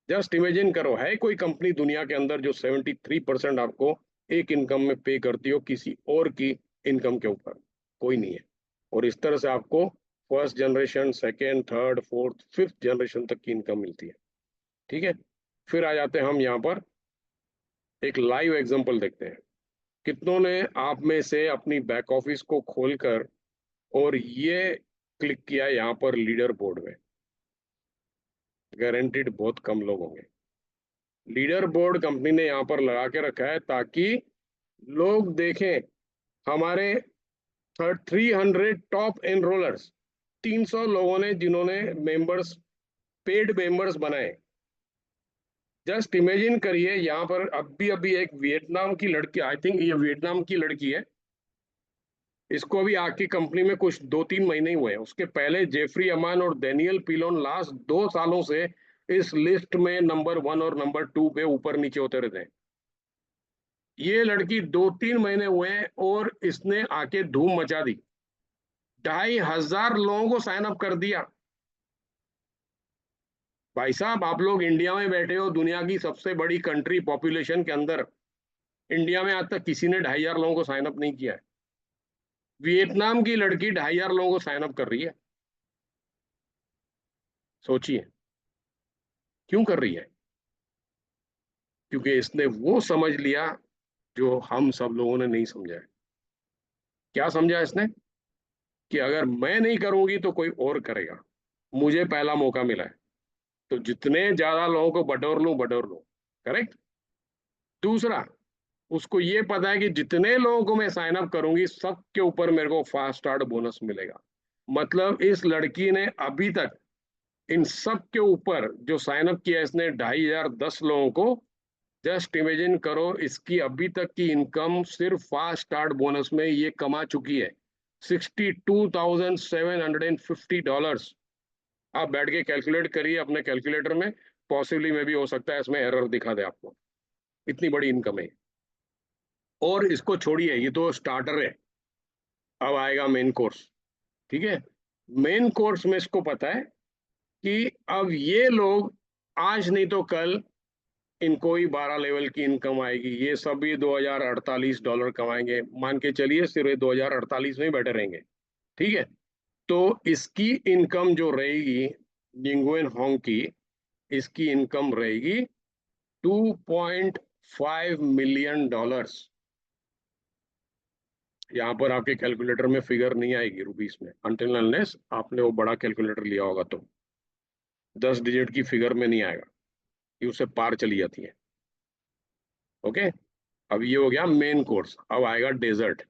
Speaker 1: जस्ट इमेजिन करो, है कोई कंपनी दुनिया के अंदर जो 73% आपको एक इनकम में पे करती हो किसी और की इनकम के ऊपर? कोई नहीं है। और इस तरह से आपको first generation, second, third, fourth, fifth generation तक की इनकम मिलती है। ठीक है, फिर आ जाते हैं हम यहाँ पर एक लाइव एग्जांपल देखते हैं। कितनों ने आप में से अपनी बैक ऑफिस को खोलकर और ये क्लिक किया यहाँ पर लीडर बोर्ड में? गारंटीड बहुत कम लोग होंगे। लीडर बोर्ड कंपनी ने यहाँ पर लगा के रखा है ताकि लोग देखें हमारे 300 टॉप एनरोलर्स, 300 लोगों ने जिन्होंने मेंबर्स, पेड मेंबर्स बनाए। जस्ट इमेजिन करिए, यहाँ पर अभी अभी एक वियतनाम की लड़की, आई थिंक ये वियतनाम की लड़की है, इसको अभी आके कंपनी में कुछ 2-3 महीने ही हुए हैं। उसके पहले जेफरी अमान और डेनियल पिलोन लास्ट 2 सालों से इस लिस्ट में नंबर 1 और नंबर 2 पे ऊपर नीचे होते रहते हैं। ये लड़की 2-3 महीने हुए हैं और इसने आके धूम मचा दी, 2,500 लोगों को साइन अप कर दिया। भाई साहब, आप लोग इंडिया में बैठे हो, दुनिया की सबसे बड़ी कंट्री पॉपुलेशन के अंदर, इंडिया में आज तक किसी ने 2,500 लोगों को साइन अप नहीं किया है। वियतनाम की लड़की 2,500 लोगों को साइन अप कर रही है। सोचिए क्यों कर रही है? क्योंकि इसने वो समझ लिया जो हम सब लोगों ने नहीं समझा है। क्या समझा इसने? कि अगर मैं नहीं करूंगी तो कोई और करेगा, मुझे पहला मौका मिला है, तो जितने ज्यादा लोगों को बटोर लूं। करेक्ट। दूसरा, उसको ये पता है कि जितने लोगों को मैं साइन अप करूंगी सबके ऊपर मेरे को फास्ट स्टार्ट बोनस मिलेगा। मतलब इस लड़की ने अभी तक इन सब के ऊपर जो साइन अप किया इसने 2,510 लोगों को, जस्ट इमेजिन करो इसकी अभी तक की इनकम सिर्फ फास्ट स्टार्ट बोनस में ये कमा चुकी है $62,750। आप बैठ के कैलकुलेट करिए अपने कैलकुलेटर में, पॉसिबली में भी हो सकता है इसमें एरर दिखा दे आपको, इतनी बड़ी इनकम है। और इसको छोड़िए, ये तो स्टार्टर है, अब आएगा मेन कोर्स। ठीक है, मेन कोर्स में इसको पता है कि अब ये लोग आज नहीं तो कल इनको ही 12 लेवल की इनकम आएगी, ये सभी $2,048 कमाएंगे, मान के चलिए सिर्फ 2048 में ही बैठे रहेंगे। ठीक है, तो इसकी इनकम जो रहेगी, निंगुएन होंग की, इसकी इनकम रहेगी $2.5 मिलियन। यहाँ पर आपके कैलकुलेटर में फिगर नहीं आएगी रुपीस में, अनटिल अनलेस आपने वो बड़ा कैलकुलेटर लिया होगा, तो 10 डिजिट की फिगर में नहीं आएगा, ये उससे पार चली जाती है। ओके, अब ये हो गया मेन कोर्स। अब आएगा डेजर्ट।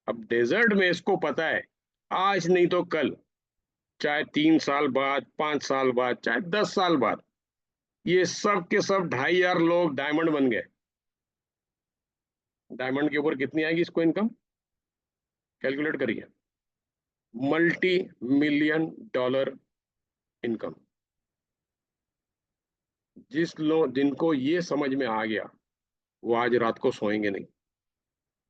Speaker 1: अब डेजर्ट में इसको पता है आज नहीं तो कल, चाहे 3 साल बाद, 5 साल बाद, चाहे 10 साल बाद, ये सब के सब 2,500 लोग डायमंड बन गए। डायमंड के ऊपर कितनी आएगी इसको इनकम, कैलकुलेट करिए। $multi-million income. जिनको ये समझ में आ गया, वो आज रात को सोएंगे नहीं,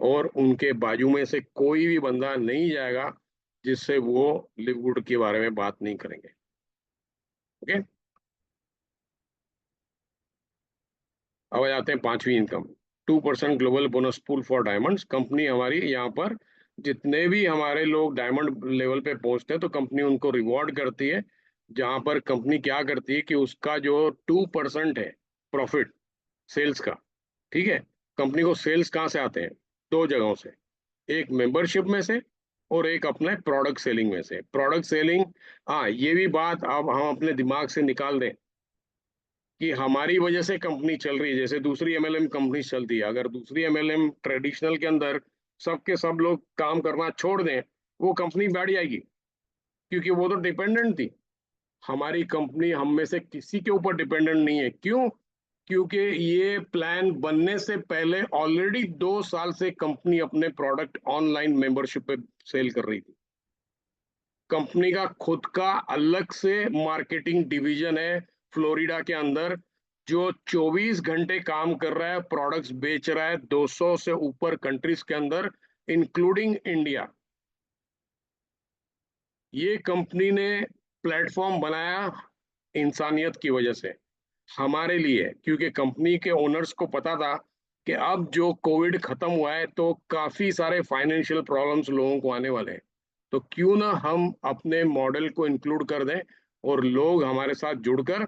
Speaker 1: और उनके बाजू में से कोई भी बंदा नहीं जाएगा जिससे वो लिववुड के बारे में बात नहीं करेंगे। ओके, अब आ जाते हैं पांचवी income. 2% global bonus pool for diamonds. Company हमारी यहाँ पर जितने भी हमारे लोग डायमंड लेवल पे पहुंचते हैं तो कंपनी उनको रिवॉर्ड करती है। जहां पर कंपनी क्या करती है कि उसका जो 2% है प्रॉफिट सेल्स का, ठीक है, कंपनी को सेल्स कहाँ से आते हैं, दो जगहों से, एक मेंबरशिप में से और एक अपने प्रोडक्ट सेलिंग में से। प्रोडक्ट सेलिंग, हाँ ये भी बात अब हम अपने दिमाग से निकाल दें कि हमारी वजह से कंपनी चल रही है। जैसे दूसरी एमएलएम कंपनी चलती है, अगर दूसरी एमएलएम ट्रेडिशनल के अंदर सबके सब लोग काम करना छोड़ दें, वो कंपनी बैठ जाएगी, क्योंकि वो तो डिपेंडेंट थी। हमारी कंपनी हम में से किसी के ऊपर डिपेंडेंट नहीं है। क्यों? क्योंकि ये प्लान बनने से पहले ऑलरेडी 2 साल से कंपनी अपने प्रोडक्ट ऑनलाइन मेंबरशिप पे सेल कर रही थी। कंपनी का खुद का अलग से मार्केटिंग डिवीजन है फ्लोरिडा के अंदर, जो 24 घंटे काम कर रहा है, प्रोडक्ट्स बेच रहा है 200 से ऊपर कंट्रीज के अंदर, इंक्लूडिंग इंडिया। ये कंपनी ने प्लेटफॉर्म बनाया इंसानियत की वजह से, हमारे लिए, क्योंकि कंपनी के ओनर्स को पता था कि अब जो कोविड खत्म हुआ है तो काफी सारे फाइनेंशियल प्रॉब्लम्स लोगों को आने वाले हैं, तो क्यों ना हम अपने मॉडल को इंक्लूड कर दें और लोग हमारे साथ जुड़कर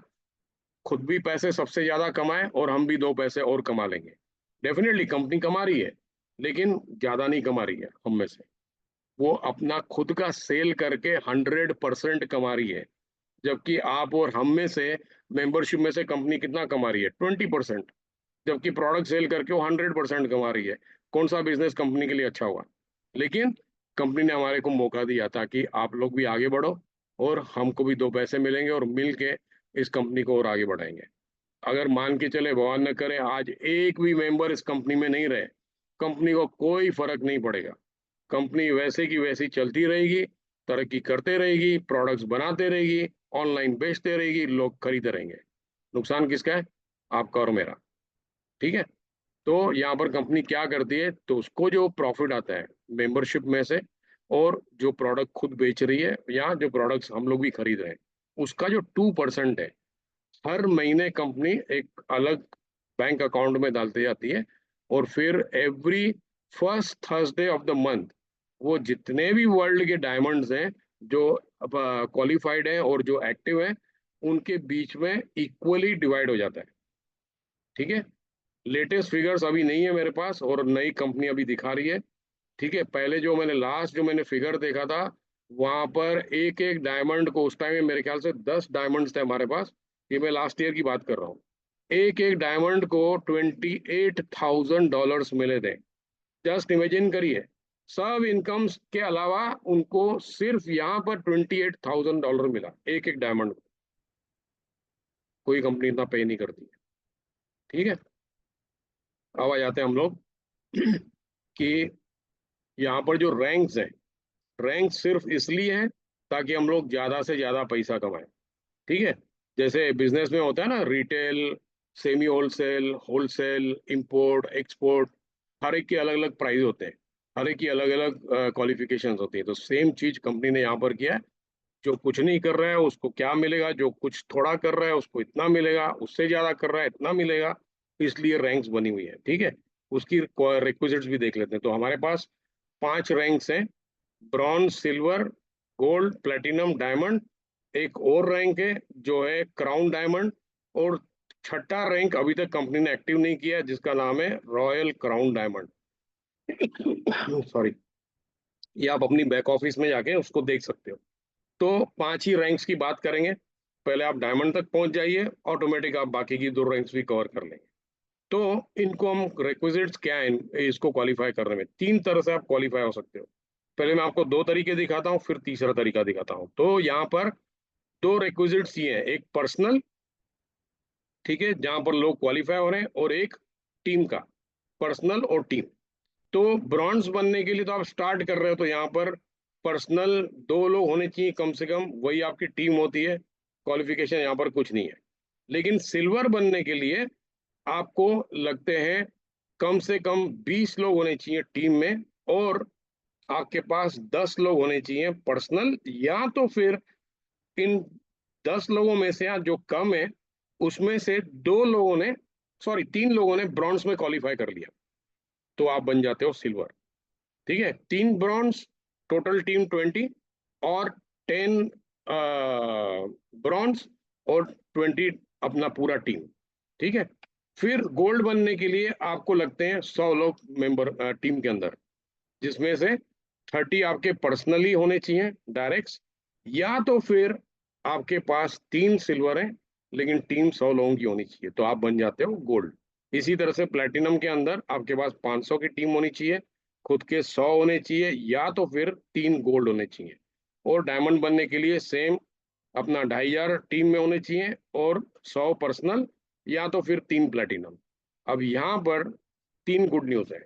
Speaker 1: खुद भी पैसे सबसे ज्यादा कमाएं और हम भी 2 पैसे और कमा लेंगे। डेफिनेटली कंपनी कमा रही है, लेकिन ज्यादा नहीं कमा रही है हम में से। वो अपना खुद का सेल करके 100% कमा रही है, जबकि आप और हम में से मेंबरशिप में से कंपनी कितना कमा रही है, 20%। जबकि प्रोडक्ट सेल करके वो 100% कमा रही है। कौन सा बिजनेस कंपनी के लिए अच्छा हुआ? लेकिन कंपनी ने हमारे को मौका दिया ताकि आप लोग भी आगे बढ़ो और हमको भी 2 पैसे मिलेंगे और मिल के इस कंपनी को और आगे बढ़ाएंगे। अगर मान के चले, भगवान न करे, आज एक भी मेंबर इस कंपनी में नहीं रहे, कंपनी को कोई फर्क नहीं पड़ेगा। कंपनी वैसे की वैसी चलती रहेगी, तरक्की करते रहेगी, प्रोडक्ट्स बनाते रहेगी, ऑनलाइन बेचते रहेगी, लोग खरीदते रहेंगे। नुकसान किसका है? आपका और मेरा। ठीक है, तो यहाँ पर कंपनी क्या करती है, तो उसको जो प्रॉफिट आता है मेंबरशिप में से और जो प्रोडक्ट खुद बेच रही है या जो प्रोडक्ट्स हम लोग भी खरीद रहे हैं, उसका जो 2% है, हर महीने कंपनी एक अलग बैंक अकाउंट में डालती जाती है। और फिर every first Thursday of the month वो जितने भी वर्ल्ड के डायमंड्स हैं जो क्वालिफाइड हैं और जो एक्टिव हैं, उनके बीच में इक्वली डिवाइड हो जाता है। ठीक है, लेटेस्ट फिगर्स अभी नहीं है मेरे पास और नई कंपनी अभी दिखा रही है। ठीक है, पहले जो मैंने लास्ट जो मैंने फिगर देखा था, वहां पर एक एक डायमंड को उस टाइम में मेरे ख्याल से 10 डायमंड्स थे हमारे पास। ये मैं लास्ट ईयर की बात कर रहा हूँ। एक एक डायमंड को $28,000 मिले थे। जस्ट इमेजिन करिए, सब इनकम्स के अलावा उनको सिर्फ यहाँ पर $28,000 मिला एक एक डायमंड को। कोई कंपनी इतना पे नहीं करती है। ठीक है, अब आ जाते हैं हम लोग कि यहाँ पर जो रैंक्स हैं, रैंक सिर्फ इसलिए है ताकि हम लोग ज्यादा से ज्यादा पैसा कमाएं। ठीक है, जैसे बिजनेस में होता है ना, retail, semi wholesale, wholesale, import, export, हर एक के अलग अलग प्राइस होते हैं, हर एक की अलग अलग क्वालिफिकेशंस होती है। तो सेम चीज कंपनी ने यहाँ पर किया है। जो कुछ नहीं कर रहा है उसको क्या मिलेगा, जो कुछ थोड़ा कर रहा है उसको इतना मिलेगा, उससे ज्यादा कर रहा है इतना मिलेगा। इसलिए रैंक्स बनी हुई है। ठीक है, उसकी रिक्विजिट्स भी देख लेते हैं। तो हमारे पास 5 रैंक्स हैं, bronze, silver, gold, platinum, diamond. एक और रैंक है जो है क्राउन डायमंड, और छठा रैंक अभी तक कंपनी ने एक्टिव नहीं किया है, जिसका नाम है रॉयल क्राउन डायमंड। सॉरी, ये आप अपनी बैक ऑफिस में जाके उसको देख सकते हो। तो 5 ही रैंक्स की बात करेंगे। पहले आप डायमंड तक पहुंच जाइए, ऑटोमेटिक आप बाकी की 2 रैंक्स भी कवर कर लेंगे। तो इनको हम रिक्विजिट्स क्या है इसको क्वालिफाई करने में, 3 तरह से आप क्वालिफाई हो सकते हो। पहले मैं आपको 2 तरीके दिखाता हूँ, फिर तीसरा तरीका दिखाता हूँ। तो यहाँ पर 2 रिक्विजिट्स ये हैं, एक पर्सनल, ठीक है, जहां पर लोग क्वालिफाई हो रहे हैं, और एक टीम का, पर्सनल और टीम। तो ब्रॉन्ज बनने के लिए तो आप स्टार्ट कर रहे हो, तो यहाँ पर पर्सनल 2 लोग होने चाहिए कम से कम, वही आपकी टीम होती है। क्वालिफिकेशन यहाँ पर कुछ नहीं है। लेकिन सिल्वर बनने के लिए आपको लगते हैं कम से कम 20 लोग होने चाहिए टीम में, और आपके पास 10 लोग होने चाहिए पर्सनल, या तो फिर इन 10 लोगों में से, या जो कम है उसमें से 3 लोगों ने ब्रॉन्ज में क्वालिफाई कर लिया, तो आप बन जाते हो सिल्वर। ठीक है, 3 ब्रॉन्ज, टोटल टीम 20, और 10 ब्रॉन्ज, और 20 अपना पूरा टीम। ठीक है, फिर गोल्ड बनने के लिए आपको लगते हैं 100 लोग मेंबर टीम के अंदर, जिसमें से 30 आपके पर्सनली होने चाहिए डायरेक्ट, या तो फिर आपके पास 3 सिल्वर हैं लेकिन टीम 100 लोगों की होनी चाहिए, तो आप बन जाते हो गोल्ड। इसी तरह से प्लेटिनम के अंदर आपके पास 500 की टीम होनी चाहिए, खुद के 100 होने चाहिए, या तो फिर 3 गोल्ड होने चाहिए। और डायमंड बनने के लिए सेम, अपना 2500 टीम में होने चाहिए, और 100 पर्सनल, या तो फिर 3 प्लेटिनम। अब यहाँ पर 3 गुड न्यूज है।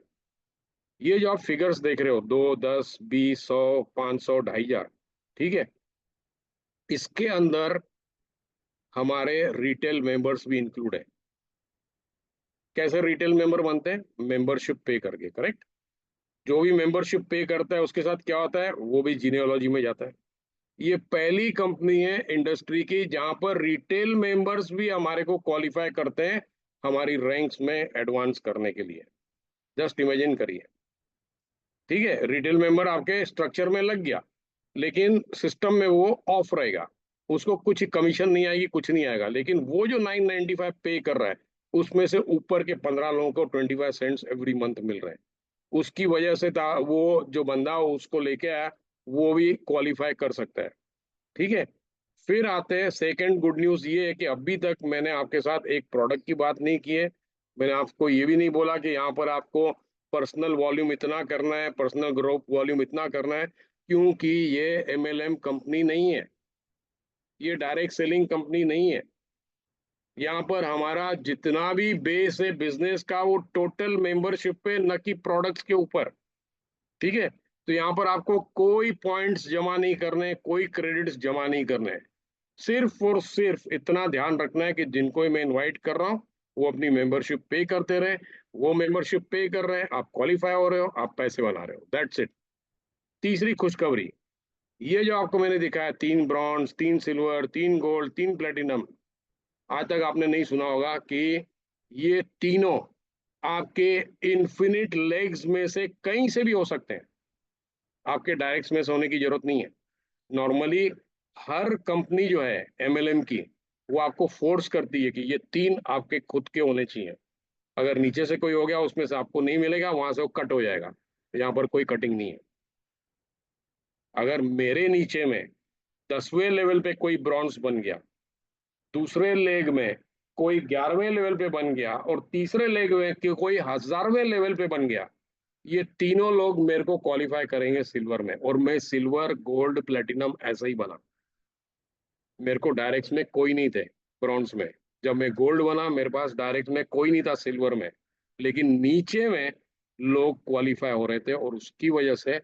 Speaker 1: ये जो आप फिगर्स देख रहे हो, 2, 10, 20, 100, 500, 2500, ठीक है, इसके अंदर हमारे रिटेल मेंबर्स भी इंक्लूड है। कैसे रिटेल मेंबर बनते हैं? मेंबरशिप पे करके, करेक्ट। जो भी मेंबरशिप पे करता है उसके साथ क्या होता है, वो भी जीनियोलॉजी में जाता है। ये पहली कंपनी है इंडस्ट्री की जहां पर रिटेल मेंबर्स भी हमारे को क्वालिफाई करते हैं हमारी रैंक्स में एडवांस करने के लिए। जस्ट इमेजिन करिए, ठीक है, रिटेल मेंबर आपके स्ट्रक्चर में लग गया, लेकिन सिस्टम में वो ऑफ रहेगा, उसको कुछ कमीशन नहीं आएगी, कुछ नहीं आएगा, लेकिन वो जो 995 पे कर रहा है, उसमें से ऊपर के 15 लोगों को 25 सेंट्स एवरी मंथ मिल रहे हैं। उसकी वजह से वो जो बंदा उसको लेके आया, वो भी क्वालिफाई कर सकता है। ठीक है, फिर आते हैं सेकंड गुड न्यूज, ये है कि अभी तक मैंने आपके साथ एक प्रोडक्ट की बात नहीं की है। मैंने आपको ये भी नहीं बोला कि यहाँ पर आपको पर्सनल वॉल्यूम इतना करना है, पर्सनल ग्रोथ वॉल्यूम इतना करना है, क्योंकि ये एमएलएम कंपनी नहीं है, ये डायरेक्ट सेलिंग कंपनी नहीं है। यहाँ पर हमारा जितना भी बेस है बिजनेस का, वो टोटल मेंबरशिप पे, न कि प्रोडक्ट्स के ऊपर। ठीक है, तो यहाँ पर आपको कोई पॉइंट्स जमा नहीं करने, कोई क्रेडिट्स जमा नहीं करने, सिर्फ और सिर्फ इतना ध्यान रखना है कि जिनको मैं इनवाइट कर रहा हूँ वो अपनी मेंबरशिप पे करते रहे। वो मेंबरशिप पे कर रहे हैं, आप क्वालिफाई हो रहे हो, आप पैसे बना रहे हो, दैट्स इट। तीसरी खुशखबरी, ये जो आपको मैंने दिखाया, 3 ब्रॉन्ज, 3 सिल्वर, 3 गोल्ड, 3 प्लेटिनम, आज तक आपने नहीं सुना होगा कि ये तीनों आपके इन्फिनिट लेग्स में से कहीं से भी हो सकते हैं। आपके डायरेक्ट में से होने की जरूरत नहीं है। नॉर्मली हर कंपनी जो है एमएलएम की, वो आपको फोर्स करती है कि ये 3 आपके खुद के होने चाहिए। अगर नीचे से कोई हो गया, उसमें से आपको नहीं मिलेगा, वहां से वो कट हो जाएगा। यहाँ पर कोई कटिंग नहीं है। अगर मेरे नीचे में 10वें लेवल पे कोई ब्रॉन्ज बन गया, दूसरे लेग में कोई 11वें लेवल पे बन गया, और तीसरे लेग में कोई 1000वें लेवल पे बन गया, ये तीनों लोग मेरे को क्वालिफाई करेंगे सिल्वर में, और मैं सिल्वर गोल्ड प्लेटिनम ऐसा ही बना। मेरे को डायरेक्ट में कोई नहीं थे ब्रॉन्ज में। जब मैं गोल्ड बना, मेरे पास डायरेक्ट में कोई नहीं था सिल्वर में, लेकिन नीचे में लोग क्वालिफाई हो रहे थे, और उसकी वजह से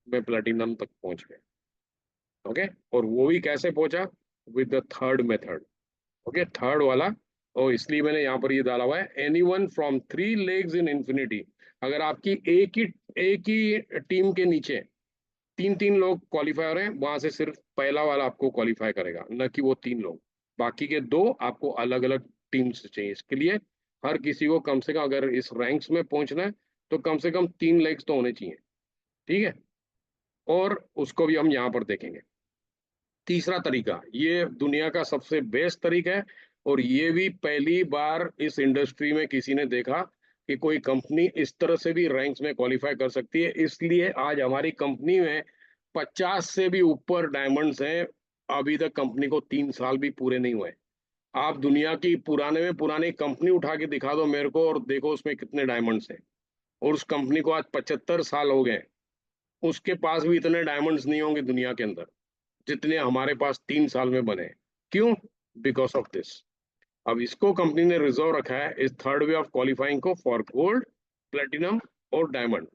Speaker 1: मैं प्लेटिनम तक पहुंच गया। ओके, और वो भी कैसे पहुंचा? With the third method. Okay, third वाला, और इसलिए मैंने यहाँ पर ये डाला हुआ है, any one from 3 legs in infinity. अगर आपकी एक ही टीम के नीचे 3 3 लोग क्वालिफाई हो रहे हैं, वहां से सिर्फ पहला वाला आपको क्वालिफाई करेगा, न कि वो 3 लोग। बाकी के 2 आपको अलग अलग टीम्स चाहिए। इसके लिए हर किसी को कम से कम, अगर इस रैंक्स में पहुंचना है, तो कम से कम 3 legs तो होने चाहिए। ठीक है, और उसको भी हम यहाँ पर देखेंगे। तीसरा तरीका, ये दुनिया का सबसे बेस्ट तरीका है, और ये भी पहली बार इस इंडस्ट्री में किसी ने देखा कि कोई कंपनी इस तरह से भी रैंक्स में क्वालिफाई कर सकती है। इसलिए आज हमारी कंपनी में 50 से भी ऊपर डायमंड्स हैं। अभी तक कंपनी को 3 साल भी पूरे नहीं हुए। आप दुनिया की पुराने में पुरानी कंपनी उठा के दिखा दो मेरे को और देखो उसमें कितने डायमंड्स हैं। और उस कंपनी को आज 75 साल हो गए, उसके पास भी इतने डायमंड्स नहीं होंगे दुनिया के अंदर जितने हमारे पास 3 साल में बने। क्यों? Because of this. अब इसको कंपनी ने रिजर्व रखा है इस थर्ड वे ऑफ क्वालिफाइंग को फॉर गोल्ड, प्लेटिनम और डायमंड।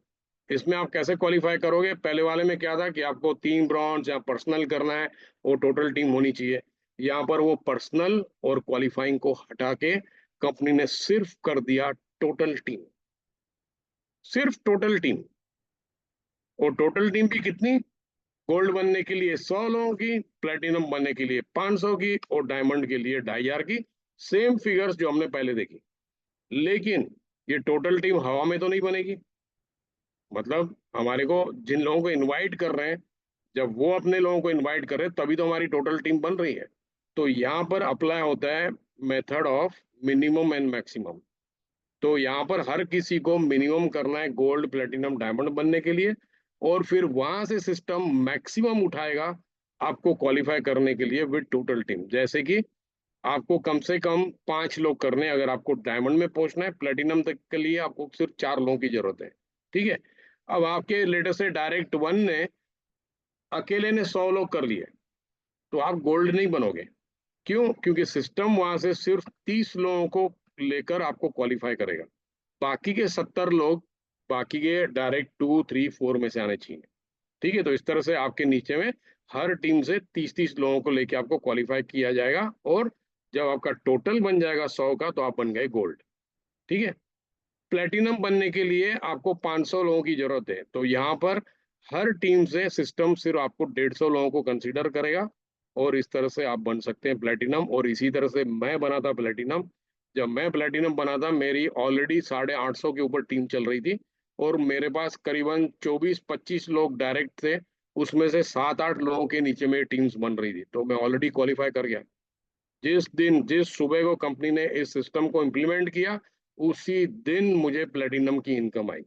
Speaker 1: इसमें आप कैसे क्वालिफाई करोगे? पहले वाले में क्या था कि आपको 3 ब्रॉन्ज या पर्सनल करना है, वो टोटल टीम होनी चाहिए। यहाँ पर वो पर्सनल और क्वालिफाइंग को हटा के कंपनी ने सिर्फ कर दिया टोटल टीम। सिर्फ टोटल टीम। और टोटल टीम भी कितनी? गोल्ड बनने के लिए 100 लोगों की, प्लेटिनम बनने के लिए 500 की और डायमंड के लिए 2500 की। सेम फिगर्स जो हमने पहले देखी। लेकिन ये टोटल टीम हवा में तो नहीं बनेगी। मतलब हमारे को जिन लोगों को इनवाइट कर रहे हैं, जब वो अपने लोगों को इनवाइट कर रहे हैं तभी तो हमारी टोटल टीम बन रही है। तो यहाँ पर अप्लाई होता है method of minimum and maximum. तो यहाँ पर हर किसी को मिनिमम करना है गोल्ड, प्लेटिनम, डायमंड बनने के लिए, और फिर वहां से सिस्टम मैक्सिमम उठाएगा आपको क्वालिफाई करने के लिए विद टोटल टीम। जैसे कि आपको कम से कम 5 लोग करने हैं। अगर आपको डायमंड में पहुंचना है, प्लेटिनम तक के लिए आपको सिर्फ 4 लोगों की जरूरत है। ठीक है। अब आपके लेटेस्ट से डायरेक्ट वन ने अकेले ने 100 लोग कर लिए, तो आप गोल्ड नहीं बनोगे। क्यों? क्योंकि सिस्टम वहां से सिर्फ 30 लोगों को लेकर आपको क्वालिफाई करेगा। बाकी के 70 लोग, बाकी के डायरेक्ट 2, 3, 4 में से आने चाहिए। ठीक है। तो इस तरह से आपके नीचे में हर टीम से 30-30 लोगों को लेके आपको क्वालिफाई किया जाएगा, और जब आपका टोटल बन जाएगा 100 का तो आप बन गए गोल्ड। ठीक है। प्लेटिनम बनने के लिए आपको 500 लोगों की जरूरत है। तो यहाँ पर हर टीम से सिस्टम सिर्फ आपको 150 लोगों को कंसीडर करेगा, और इस तरह से आप बन सकते हैं प्लेटिनम। और इसी तरह से मैं बना था प्लेटिनम। जब मैं प्लेटिनम बना था मेरी ऑलरेडी 850 के ऊपर टीम चल रही थी, और मेरे पास करीबन 24-25 लोग डायरेक्ट थे। उसमें से 7-8 लोगों के नीचे मेरी टीम्स बन रही थी, तो मैं ऑलरेडी क्वालिफाई कर गया। जिस सुबह को कंपनी ने इस सिस्टम को इम्प्लीमेंट किया, उसी दिन मुझे प्लेटिनम की इनकम आई।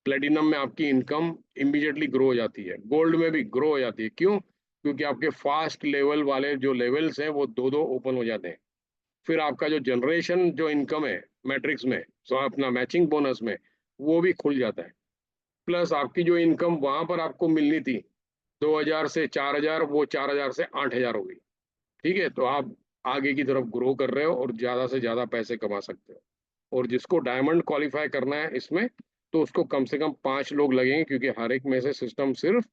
Speaker 1: प्लेटिनम में आपकी इनकम इमीडिएटली ग्रो हो जाती है, गोल्ड में भी ग्रो हो जाती है। क्यों? क्योंकि आपके फास्ट लेवल वाले जो लेवल्स हैं वो दो दो ओपन हो जाते हैं। फिर आपका जो जनरेशन जो इनकम है मैट्रिक्स में, सो अपना मैचिंग बोनस में, वो भी खुल जाता है। प्लस आपकी जो इनकम वहां पर आपको मिलनी थी 2000 से 4000, वो 4000 से 8000 हो गई। ठीक है। तो आप आगे की तरफ ग्रो कर रहे हो और ज्यादा से ज्यादा पैसे कमा सकते हो। और जिसको डायमंड क्वालिफाई करना है इसमें, तो उसको कम से कम 5 लोग लगेंगे, क्योंकि हर एक में से सिस्टम सिर्फ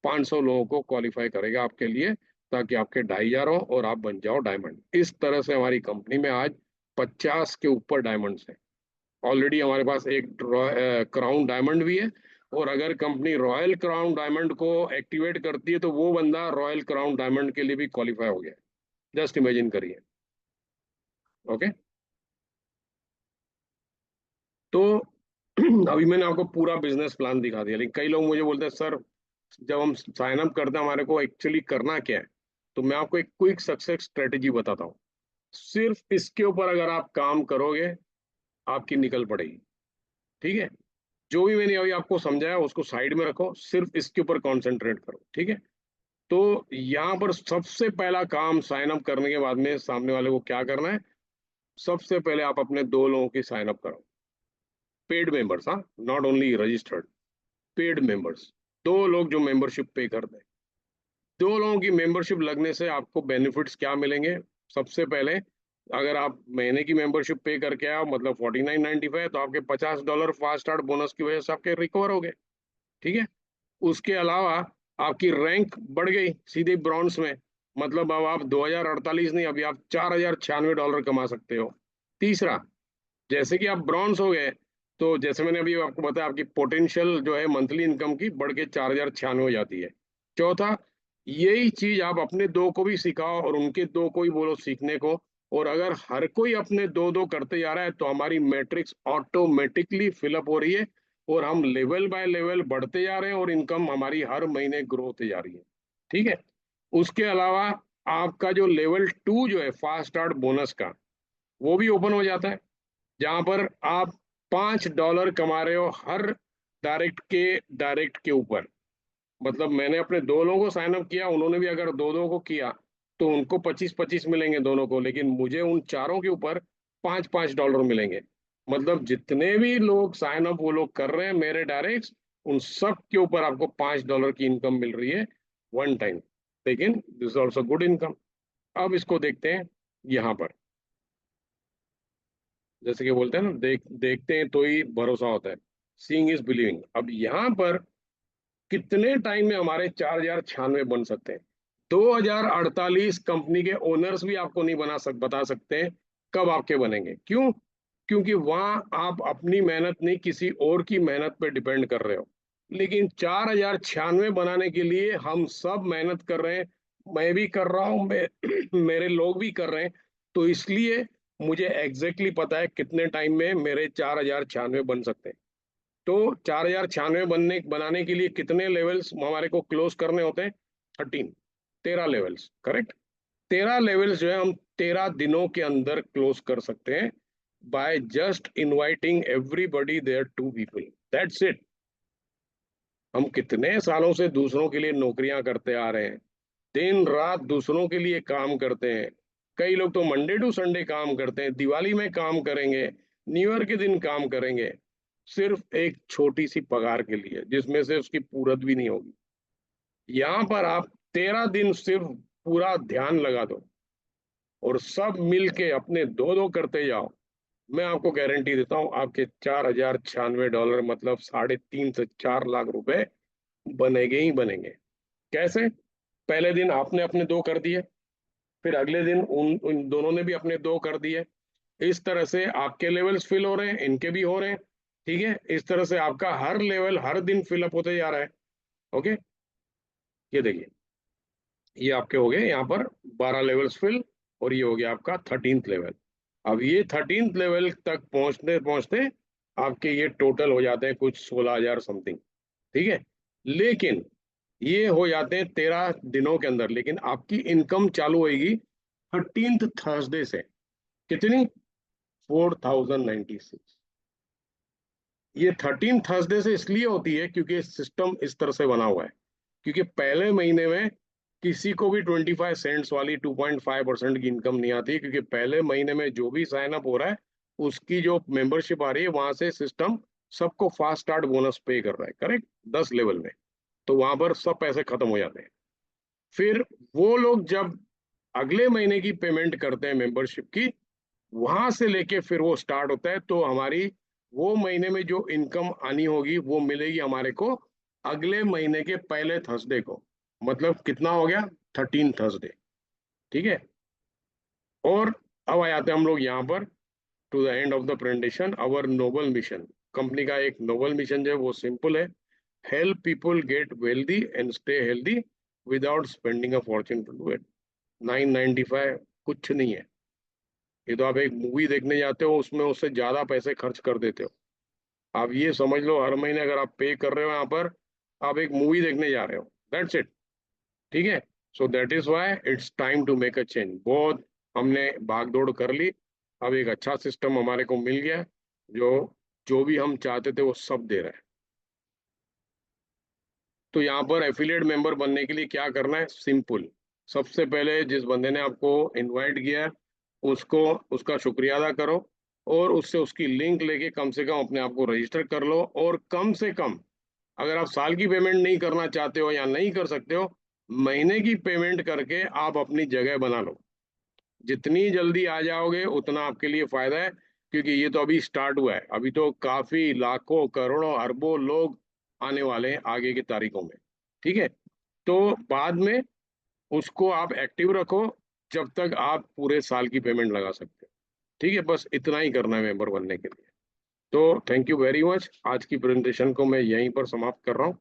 Speaker 1: 500 लोगों को क्वालिफाई करेगा आपके लिए, ताकि आपके 2500 हो और आप बन जाओ डायमंड। इस तरह से हमारी कंपनी में आज 50 के ऊपर डायमंड्स हैं। ऑलरेडी हमारे पास एक क्राउन डायमंड भी है। और अगर कंपनी रॉयल क्राउन डायमंड को एक्टिवेट करती है तो वो बंदा रॉयल क्राउन डायमंड के लिए भी क्वालिफाई हो गया। जस्ट इमेजिन करिए। ओके। तो अभी मैंने आपको पूरा बिजनेस प्लान दिखा दिया, लेकिन कई लोग मुझे बोलते हैं सर जब हम साइन अप करते हैं हमारे को एक्चुअली करना क्या है? तो मैं आपको एक क्विक सक्सेस स्ट्रेटेजी बताता हूँ। सिर्फ इसके ऊपर अगर आप काम करोगे, आपकी निकल पड़ेगी। ठीक है। जो भी मैंने अभी आपको समझाया उसको साइड में रखो, सिर्फ इसके ऊपर कॉन्सेंट्रेट करो। ठीक है। तो यहाँ पर सबसे पहला काम साइन अप करने के बाद में सामने वाले को क्या करना है? सबसे पहले आप अपने 2 लोगों की साइन अप करो। पेड मेंबर्स, हाँ, not only registered, paid members. 2 लोग जो मेंबरशिप पे कर दें। 2 लोगों की मेंबरशिप लगने से आपको बेनिफिट्स क्या मिलेंगे? सबसे पहले, अगर आप महीने की मेंबरशिप पे करके आओ मतलब 49.95, तो आपके $50 फास्ट स्टार्ट बोनस की वजह से आपके रिकवर हो गए। ठीक है। उसके अलावा आपकी रैंक बढ़ गई सीधे ब्रॉन्ज में। मतलब अब आप 2048 नहीं, अभी आप $4096 कमा सकते हो। तीसरा, जैसे कि आप ब्रॉन्ज हो गए, तो जैसे मैंने अभी आपको बताया आपकी पोटेंशियल जो है मंथली इनकम की बढ़ के 4096 हो जाती है। चौथा, यही चीज आप अपने 2 को भी सिखाओ और उनके 2 को भी बोलो सीखने को। और अगर हर कोई अपने 2-2 करते जा रहा है तो हमारी मैट्रिक्स ऑटोमेटिकली फिलअप हो रही है, और हम लेवल बाय लेवल बढ़ते जा रहे हैं, और इनकम हमारी हर महीने ग्रो होते जा रही है। ठीक है। उसके अलावा आपका जो लेवल 2 जो है फास्ट स्टार्ट बोनस का, वो भी ओपन हो जाता है, जहां पर आप $5 कमा रहे हो हर डायरेक्ट के ऊपर। मतलब मैंने अपने 2 लोगों को साइन अप किया, उन्होंने भी अगर 2-2 को किया तो उनको 25-25 मिलेंगे दोनों को, लेकिन मुझे उन चारों के ऊपर $5-5 मिलेंगे। मतलब जितने भी लोग साइन अप वो लोग कर रहे हैं मेरे डायरेक्ट, उन सब के ऊपर आपको $5 की इनकम मिल रही है वन टाइम। लेकिन this is also good income. अब इसको देखते हैं यहाँ पर। जैसे कि बोलते हैं ना, देखते हैं तो ही भरोसा होता है, सीइंग इज बिलीविंग। अब यहाँ पर कितने टाइम में हमारे 4096 बन सकते हैं? 2048 कंपनी के ओनर्स भी आपको नहीं बता सकते हैं कब आपके बनेंगे। क्यों? क्योंकि वहां आप अपनी मेहनत नहीं, किसी और की मेहनत पे डिपेंड कर रहे हो। लेकिन 4096 बनाने के लिए हम सब मेहनत कर रहे हैं, मैं भी कर रहा हूँ, मेरे लोग भी कर रहे हैं। तो इसलिए मुझे एग्जैक्टली पता है कितने टाइम में मेरे 4096 बन सकते हैं। तो 4096 बनाने के लिए कितने लेवल्स हमारे को क्लोज करने होते हैं? 13 लेवल्स, करेक्ट। 13 लेवल्स जो है हम 13 दिनों के अंदर क्लोज कर सकते हैं, by just inviting everybody their 2 people, that's it. हम कितने सालों से दूसरों के लिए नौकरियां करते आ रहे हैं, दिन रात दूसरों के लिए काम करते हैं। कई लोग तो मंडे टू संडे काम करते हैं, दिवाली में काम करेंगे, न्यू ईयर के दिन काम करेंगे, सिर्फ एक छोटी सी पगार के लिए, जिसमें से उसकी पूरत भी नहीं होगी। यहाँ पर आप 13 दिन सिर्फ पूरा ध्यान लगा दो और सब मिल के अपने दो दो करते जाओ। मैं आपको गारंटी देता हूँ आपके $4096 मतलब 3.5 से 4 लाख रुपए बनेंगे ही बनेंगे। कैसे? पहले दिन आपने अपने 2 कर दिए, फिर अगले दिन उन उन दोनों ने भी अपने 2 कर दिए। इस तरह से आपके लेवल्स फिल हो रहे हैं, इनके भी हो रहे हैं। ठीक है, इस तरह से आपका हर लेवल हर दिन फिलअप होते जा रहा है। ओके, ये देखिए, ये आपके हो गए यहाँ पर 12 लेवल्स फिल, और ये हो गया आपका 13th लेवल। अब ये 13th लेवल तक पहुंचते पहुंचते आपके ये टोटल हो जाते हैं कुछ 16,000 समथिंग। ठीक है, लेकिन ये हो जाते हैं 13 दिनों के अंदर, लेकिन आपकी इनकम चालू होगी 13th थर्सडे से। कितनी? 4096। ये 13th थर्सडे से इसलिए होती है क्योंकि सिस्टम इस तरह से बना हुआ है, क्योंकि पहले महीने में किसी को भी 25 सेंट्स वाली 2.5% की इनकम नहीं आती, क्योंकि पहले महीने में जो भी साइन अप हो रहा है उसकी जो मेंबरशिप आ रही है वहां से सिस्टम सबको फास्ट स्टार्ट बोनस पे कर रहा है, करेक्ट, 10 लेवल में। तो वहां पर सब पैसे खत्म हो जाते हैं। फिर वो लोग जब अगले महीने की पेमेंट करते हैं मेंबरशिप की, वहां से लेके फिर वो स्टार्ट होता है। तो हमारी वो महीने में जो इनकम आनी होगी वो मिलेगी हमारे को अगले महीने के पहले थर्सडे को। मतलब कितना हो गया? 13th Thursday. ठीक है, और अब आ जाते हैं हम लोग यहाँ पर to the end of the presentation. Our noble mission, company का एक नोबल मिशन जो है वो सिंपल है, help people get wealthy and stay healthy without spending a fortune to do it. 995 कुछ नहीं है। ये तो आप एक मूवी देखने जाते हो उसमें उससे ज्यादा पैसे खर्च कर देते हो। आप ये समझ लो हर महीने अगर आप पे कर रहे हो यहाँ पर, आप एक मूवी देखने जा रहे हो, दैट्स इट। ठीक है, so that is why it's time to make a change. बहुत हमने भाग दौड़ कर ली, अब एक अच्छा सिस्टम हमारे को मिल गया, जो जो भी हम चाहते थे वो सब दे रहा है। तो यहाँ पर एफिलिएट मेंबर बनने के लिए क्या करना है? सिंपल। सबसे पहले जिस बंदे ने आपको इनवाइट किया है उसको, उसका शुक्रिया अदा करो, और उससे उसकी लिंक लेके कम से कम अपने आप को रजिस्टर कर लो। और कम से कम, अगर आप साल की पेमेंट नहीं करना चाहते हो या नहीं कर सकते हो, महीने की पेमेंट करके आप अपनी जगह बना लो। जितनी जल्दी आ जाओगे उतना आपके लिए फायदा है, क्योंकि ये तो अभी स्टार्ट हुआ है, अभी तो काफी लाखों करोड़ों अरबों लोग आने वाले हैं आगे की तारीखों में। ठीक है, तो बाद में उसको आप एक्टिव रखो जब तक आप पूरे साल की पेमेंट लगा सकते हो। ठीक है, बस इतना ही करना है मेंबर बनने के लिए। तो थैंक यू वेरी मच। आज की प्रेजेंटेशन को मैं यहीं पर समाप्त कर रहा हूँ।